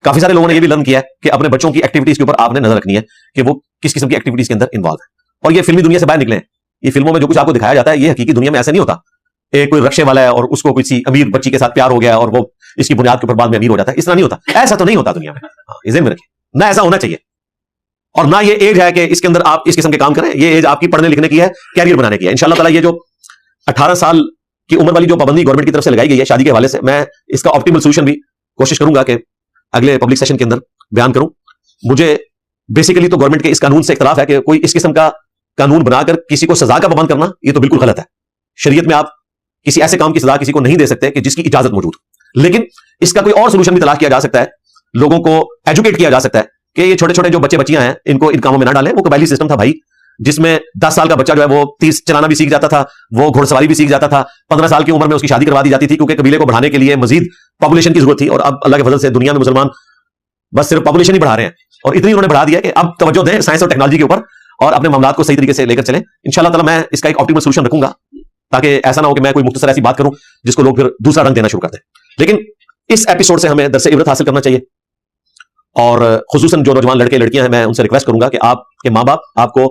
काफी सारे लोगों ने यह भी लर्न किया है कि अपने बच्चों की एक्टिविटीज के ऊपर आपने नजर रखनी है कि वो किस किस्म की एक्टिविटीज के अंदर इन्वॉल्व है, और ये फिल्मी दुनिया से बाहर निकले हैं। ये फिल्मों में जो कुछ आपको दिखाया जाता है, ये हकीकी दुनिया में ऐसा नहीं होता। एक कोई रक्शे वाला है और उसको किसी अमीर बच्ची के साथ प्यार हो गया और वो इसकी बुनियाद के ऊपर बाद में अमीर हो जाता है, इस तरह नहीं होता। ऐसा तो नहीं होता दुनिया में, इसे में रखिए, ना ऐसा होना चाहिए। और ना ये एज है कि इसके अंदर आप इस किस्म के काम करें, ये एज आपकी पढ़ने लिखने की है, कैरियर बनाने की है। इंशाल्लाह ताला ये जो 18 साल की उम्र वाली जो पाबंदी गवर्नमेंट की तरफ से लगाई गई है शादी के हवाले से, मैं इसका ऑप्टिमल सोल्यूशन भी कोशिश करूंगा कि अगले पब्लिक सेशन के अंदर बयान करूं। मुझे बेसिकली तो गवर्नमेंट के इस कानून से इख्तलाफ है कि कोई इस किस्म का कानून बनाकर किसी को सजा का पाबंद करना, ये तो बिल्कुल गलत है। शरीयत में आप किसी ऐसे काम की सजा किसी को नहीं दे सकते कि जिसकी इजाजत मौजूद हो, लेकिन इसका कोई और सोल्यूशन भी तलाश किया जा सकता है। लोगों को एजुकेट किया जा सकता है कि ये छोटे छोटे जो बच्चे बच्चियां हैं इनको इन कामों में ना डालें। वो कबायली सिस्टम था भाई, जिसमें 10 साल का बच्चा जो है वो तीर चलाना भी सीख जाता था, वो घुड़सवारी भी सीख जाता था, 15 साल की उम्र में उसकी शादी करवा दी जाती थी, क्योंकि कबीले को बढ़ाने के लिए मजीद पॉपुलेशन की जरूरत थी। और अब अल्लाह के फजल से दुनिया में मुसलमान बस सिर्फ पॉपुलेशन ही बढ़ा रहे हैं और इतनी उन्होंने बढ़ा दिया कि अब तवज्जो दें साइंस और टेक्नोलॉजी के ऊपर और अपने मामलों को सही तरीके से लेकर चलें। इंशाल्लाह ताला मैं इसका एक ऑप्टिमल सोल्यूशन रखूंगा, ताकि ऐसा ना हो कि मैं कोई मुख्तसर ऐसी बात करूं जिसको लोग फिर दूसरा रंग देना शुरू कर दें। लेकिन इस एपिसोड से हमें दरसे इबरत हासिल करना चाहिए, और खुसूसन जो नौजवान लड़के लड़कियां हैं, मैं उनसे रिक्वेस्ट करूंगा कि आपके माँ बाप आपको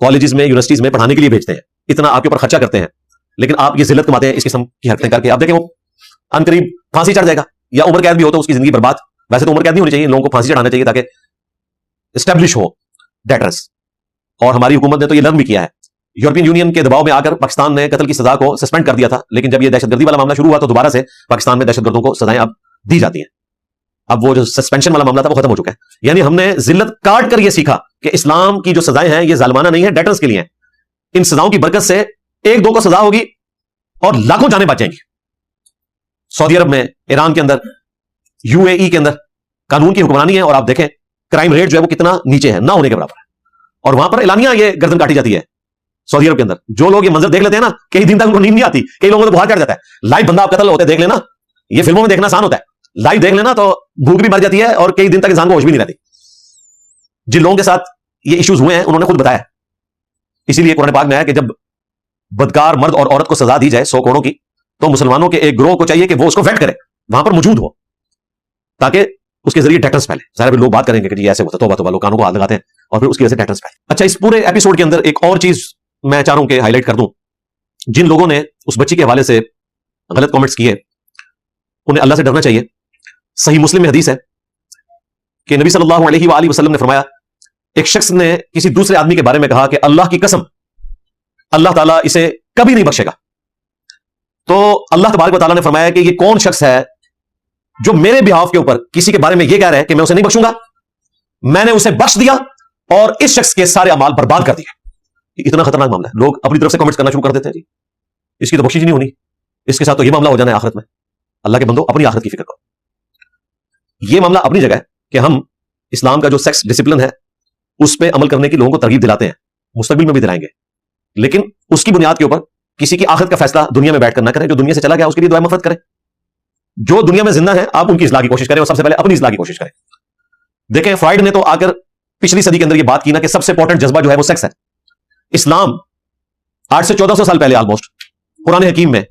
कॉलेजेस में, यूनिवर्सिटीज में पढ़ाने के लिए भेजते हैं, इतना आपके ऊपर खर्चा करते हैं, लेकिन आप ये जिल्लत कमाते हैं इस किस्म की हरकतें करके। आप देखें वो अनकरीब फांसी चढ़ जाएगा, या उम्र कैद भी हो तो उसकी जिंदगी बर्बाद। वैसे तो उम्र कैद नहीं होनी चाहिए, लोगों को फांसी चढ़ाना चाहिए ताकि एस्टेब्लिश हो डेटरेंस। और हमारी हुकूमत ने तो ये लर्न भी किया है। यूरोपियन यूनियन के दबाव में आकर पाकिस्तान ने कत्ल की सजा को सस्पेंड कर दिया था, लेकिन जब ये दहशतगर्दी वाला मामला शुरू हुआ तो दोबारा से पाकिस्तान में दहशतगर्दों को सजाएं अब दी जाती हैं। अब वो जो सस्पेंशन वाला मामला था वो खत्म हो चुका है। यानी हमने जिल्लत काट कर ये सीखा कि इस्लाम की जो सजाएं हैं ये जालिमाना नहीं है, डेटर्स के लिए हैं। इन सजाओं की बरकत से एक दो को सजा होगी और लाखों जानें बच जाएंगी। सऊदी अरब में, ईरान के अंदर, यूएई के अंदर कानून की हुक्मरानी है, और आप देखें क्राइम रेट जो है वो कितना नीचे है, ना होने के बराबर है। और वहां पर एलानिया ये गर्दन काटी जाती है सऊदी अरब के अंदर। जो लोग ये मंजर देख लेते हैं ना, कई दिन तक उनको नींद नहीं आती, कई लोगों को बुखार चढ़ जाता है। लाइव बंदा आप कत्ल होते देख लेना, ये फिल्मों में देखना आसान होता है, लाइव देख लेना तो भूख भी मर जाती है और कई दिन तक इंसान को होश भी नहीं रहती। जिन लोगों के साथ ये इश्यूज हुए हैं उन्होंने खुद बताया। इसीलिए कुरान पाक में है कि जब बदकार मर्द और औरत को सजा दी जाए 100 करोड़ की, तो मुसलमानों के एक ग्रोह को चाहिए कि वो उसको वेट करे, वहां पर मौजूद हो, ताकि उसके जरिए डेटर्स फैले। सारे लोग बात करेंगे कि जी ऐसे होता, तौबा तौबा, लोग कानों को हाथ लगाते हैं और फिर उसकी वजह से डेटर्स फैले। अच्छा, इस पूरे एपिसोड के अंदर एक और चीज मैं चाह रहा हूं कि हाईलाइट कर दूं। जिन लोगों ने उस बच्ची के हवाले से गलत कमेंट्स किए, उन्हें अल्लाह से डरना चाहिए। सही मुस्लिम में हदीस है कि नबी सल्लल्लाहु अलैहि वसल्लम ने फरमाया, एक शख्स ने किसी दूसरे आदमी के बारे में कहा कि अल्लाह की कसम, अल्लाह ताला इसे कभी नहीं बख्शेगा। तो अल्लाह तबारक व तआला ने फरमाया कि ये कौन शख्स है जो मेरे बिहाफ के ऊपर किसी के बारे में ये कह रहा है कि मैं उसे नहीं बख्शूंगा। मैंने उसे बख्श दिया और इस शख्स के सारे अमाल बर्बाद कर दिए। इतना खतरनाक मामला है। लोग अपनी तरफ से कमेंट्स करना शुरू कर देते हैं, जी इसकी तो बख्शिश नहीं होनी, इसके साथ तो ये मामला हो जाना है आखिरत में। अल्लाह के बंदो, अपनी आखिरत की फिक्र करो। ये मामला अपनी जगह है कि हम इस्लाम का जो सेक्स डिसिप्लिन है उस पर अमल करने की लोगों को तरगीब दिलाते हैं, मुस्तकबिल में भी दिलाएंगे, लेकिन उसकी बुनियाद के ऊपर किसी की आखिरत का फैसला दुनिया में बैठकर ना करें। जो दुनिया से चला गया उसके लिए दुआ मफरत करें। जो दुनिया में जिंदा है आप उनकी इस्लाह की कोशिश करें और सबसे पहले अपनी इस्लाह की कोशिश करें। देखें, फ्राइड ने तो आकर पिछली सदी के अंदर यह बात की ना कि सबसे इंपॉर्टेंट जज्बा जो है वो सेक्स है। इस्लाम 800 से 1400 साल पहले ऑलमोस्ट कुरान हकीम में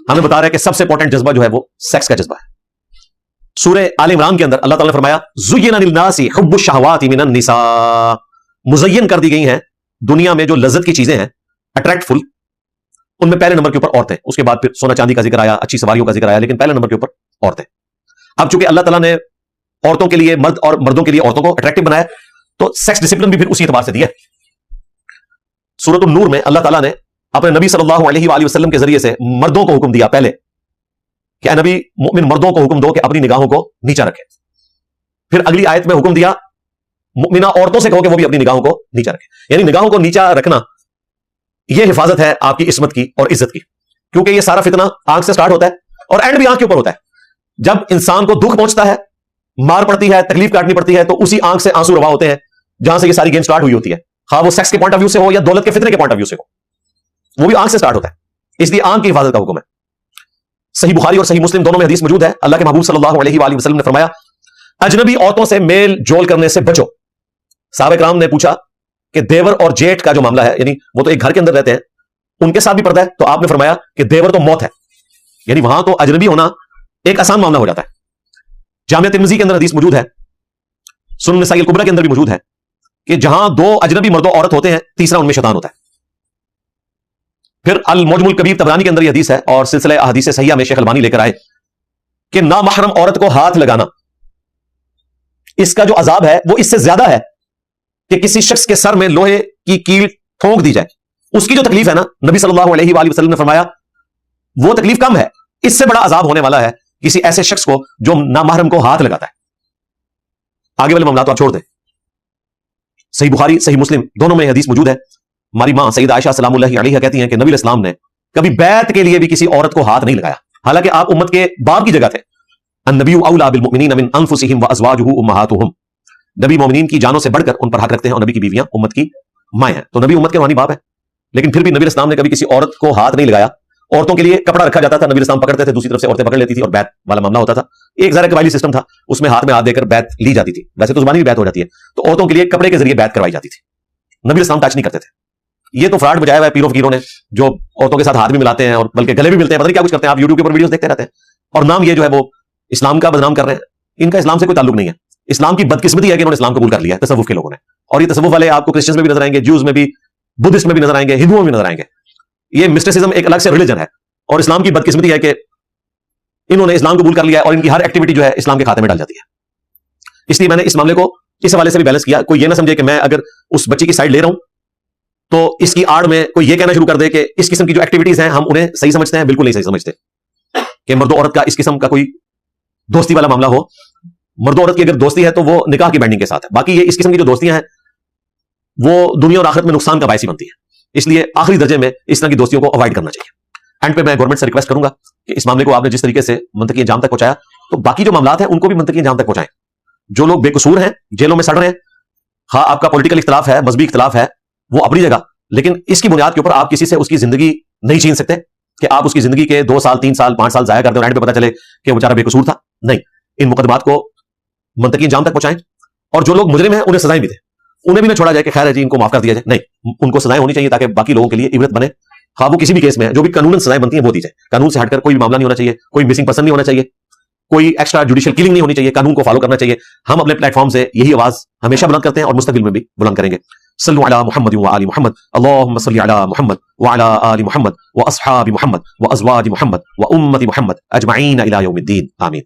हमें बता रहा है कि सबसे इंपॉर्टेंट जज्बा जो है वो सेक्स का जज्बा है। सूरह आल इमरान के अंदर अल्लाह ताला ने फरमाया, ज़ुय्यिना लिन्नासी हुब्बुश शहवाति मिनन निसा, मुज़य्यन कर दी गई हैं दुनिया में जो लज्जत की चीजें हैं, अट्रैक्टफुल, उनमें पहले नंबर के ऊपर औरतें, उसके बाद फिर सोना चांदी का जिक्र आया, अच्छी सवारियों का जिक्र आया, लेकिन पहले नंबर के ऊपर औरतें। अब चूंकि अल्लाह ताला ने औरतों के लिए मर्द और मर्दों के लिए औरतों को अट्रैक्टिव बनाया, तो सेक्स डिसिप्लिन भी फिर उसी एतबार से दिया। सूरत नूर में अल्लाह ताला ने अपने नबी सल्लल्लाहु अलैहि वसल्लम के जरिए से मर्दों को हुक्म दिया पहले कि ए नबी, मुमिन मर्दों को हुक्म दो कि अपनी निगाहों को नीचा रखें। फिर अगली आयत में हुक्म दिया मुमिना औरतों से कहो कि वो भी अपनी निगाहों को नीचा रखें। यानी निगाहों को नीचा रखना यह हिफाजत है आपकी इस्मत की और इज्जत की, क्योंकि यह सारा फितना आंख से स्टार्ट होता है और एंड भी आंख के ऊपर होता है। जब इंसान को दुख पहुंचता है, मार पड़ती है, तकलीफ काटनी पड़ती है, तो उसी आंख से आंसू रवा होते हैं जहां से ये सारी गेम स्टार्ट हुई होती है। हाँ, वो सेक्स के पॉइंट ऑफ व्यू से हो या दौलत के फितने के पॉइंट ऑफ व्यू से हो, वो भी आंख से स्टार्ट होता है। इसलिए आंख की हिफाजत का हुक्म है। सही बुखारी और सही मुस्लिम दोनों में हदीस मौजूद है। अल्लाह के महबूब सल्लल्लाहु अलैहि वसल्लम ने फरमाया, अजनबी औरतों से मेल जोल करने से बचो। साहबा किराम ने पूछा कि देवर और जेठ का जो मामला है, यानी वो तो एक घर के अंदर रहते हैं, उनके साथ भी पर्दा है, तो आपने फरमाया कि देवर तो मौत है, यानी वहां तो अजनबी होना एक आसान मामला हो जाता है। जामिया तिर्मिज़ी के अंदर हदीस मौजूद है, सुनन नसाई अल कुबरा के अंदर भी मौजूद है कि जहां दो अजनबी मर्द और औरत होते हैं, तीसरा उनमें शैतान होता है। फिर अल मुअज्जमुल कबीर तबरानी के अंदर यह हदीस है और सिलसिला अहदीस सहिया में शेख अलबानी लेकर आए कि नामहरम औरत को हाथ लगाना, इसका जो अजाब है वो इससे ज्यादा है कि किसी शख्स के सर में लोहे की कील ठोंक दी जाए। उसकी जो तकलीफ है ना, नबी सल्लल्लाहु अलैहि वसल्लम ने फरमाया वो तकलीफ कम है, इससे बड़ा अजाब होने वाला है किसी ऐसे शख्स को जो नामहरम को हाथ लगाता है। आगे वाले मामला तो आप छोड़ दें। सही बुखारी सही मुस्लिम दोनों में हदीस मौजूद है। हमारी मां सईदा आयशा सलामुल्लाहि अलैहा कहती हैं कि नबी इस्लाम ने कभी बैत के लिए भी किसी औरत को हाथ नहीं लगाया, हालांकि आप उम्मत के बाप की जगह थे। अन्नबिय्यु औला बिल मुमिनीन मिन अनफुसिहिम व अज़वाजुहु उम्महातुहुम, नबी मोमिनीन की जानों से बढ़कर उन पर हक रखते हैं और नबी की बीवियां उम्मत की माएं हैं। तो नबी उम्मत के रूहानी बाप है, लेकिन फिर भी नबी इस्लाम ने कभी किसी औरत को हाथ नहीं लगाया औरतों के लिए कपड़ा रखा जाता था, नबी इस्लाम पकड़ते थे, दूसरी तरफ से औरतें पकड़ लेती थी और बैत वाला मामला होता था। एक जरा कबायली सिस्टम था, उसमें हाथ में हाथ देकर बैत ली जाती थी। वैसे तो जुबानी भी बैत हो जाती है, तो औरतों के लिए कपड़े के जरिए बैत करवाई जाती थी। नबी इस्लाम टच नहीं करते थे। ये तो फ्रॉड बजाया हुआ है पीरों फकीरों ने, जो औरतों के साथ हाथ भी मिलाते हैं और बल्कि गले भी मिलते हैं, पता नहीं क्या कुछ करते हैं। आप यूट्यूब के ऊपर वीडियोस देखते रहते हैं और नाम ये जो है वो इस्लाम का बदनाम कर रहे हैं। इनका इस्लाम से कोई ताल्लुक नहीं है। इस्लाम की बदकिस्मती है कि इन्होंने इस्लाम कबूल कर लिया है तसव्वुफ के लोगों ने। और ये तसव्वुफ वाले आपको क्रिश्चियंस में भी नजर आएंगे, ज्यूज में भी, बुद्धिस्ट में भी नजर आएंगे, हिंदुओं में भी नजर आएंगे। ये मिस्टिसिज्म एक अलग से रिलीजन है और इस्लाम की बदकिस्मती है कि इन्होंने इस्लाम कबूल कर लिया है और इनकी हर एक्टिविटी जो है इस्लाम के खाते में डाल जाती है। इसलिए मैंने इस मामले को इस हवाले से भी बैलेंस किया। कोई ये ना समझे कि मैं अगर उस बच्ची की साइड ले रहा हूं तो इसकी आड़ में कोई ये कहना शुरू कर दे कि इस किस्म की जो एक्टिविटीज हैं हम उन्हें सही समझते हैं। बिल्कुल नहीं सही समझते कि मर्द औरत का इस किस्म का कोई दोस्ती वाला मामला हो। मर्द औरत की अगर दोस्ती है तो वो निकाह की बाइंडिंग के साथ है। बाकी ये इस किस्म की जो दोस्तियां हैं वो दुनिया और आखिरत में नुकसान का बायस बनती है। इसलिए आखिरी दर्जे में इस तरह की दोस्तियों को अवॉइड करना चाहिए। एंड पे मैं गवर्नमेंट से रिक्वेस्ट करूंगा कि इस मामले को आपने जिस तरीके से मंतकी अंजाम तक पहुंचाया, तो बाकी जो मामलात हैं उनको भी मंतकी अंजाम तक पहुंचाएं। जो लोग बेकसूर हैं, जेलों में सड़ रहे हैं, हाँ आपका पॉलिटिकल इख्तलाफ है, मजहबी इख्तलाफ है, वो अपनी जगह, लेकिन इसकी बुनियाद के ऊपर आप किसी से उसकी जिंदगी नहीं छीन सकते कि आप उसकी जिंदगी के 2 साल 3 साल 5 साल जाया कर दें और एंड पे पता चले कि वो बेचारा बेकसूर था। नहीं, इन मुकदमात को मंतकी अंजाम तक पहुंचाएं और जो लोग मुजरिम हैं उन्हें सजाएं भी दें। उन्हें भी ना छोड़ा जाए कि खैर है जी इनको माफ कर दिया जाए। नहीं, उनको सजाएं होनी चाहिए ताकि बाकी लोगों के लिए इबरत बने। हाँ वो किसी भी केस में है, जो भी कानूनन सजाएं बनती है वो दी जाए। कानून से हटकर कोई भी मामला नहीं होना चाहिए, कोई मिसिंग पर्सन नहीं होना चाहिए, कोई एक्स्ट्रा जुडिशियल किलिंग नहीं होनी चाहिए। कानून को फॉलो करना चाहिए। हम अपने प्लेटफॉर्म से यही आवाज हमेशा बुलंद करते हैं और मुस्तकबिल में भी बुलंद करेंगे। सल्लु अला मुहम्मद व आलि मुहम्मद, अल्लाहुम्मा सल्लि अला मुहम्मद व अला आलि मुहम्मद व अस्हाबि मुहम्मद व अज़वाजि मुहम्मद व उम्मति मुहम्मद अजमईन इला यौमिद्दीन। आमीन।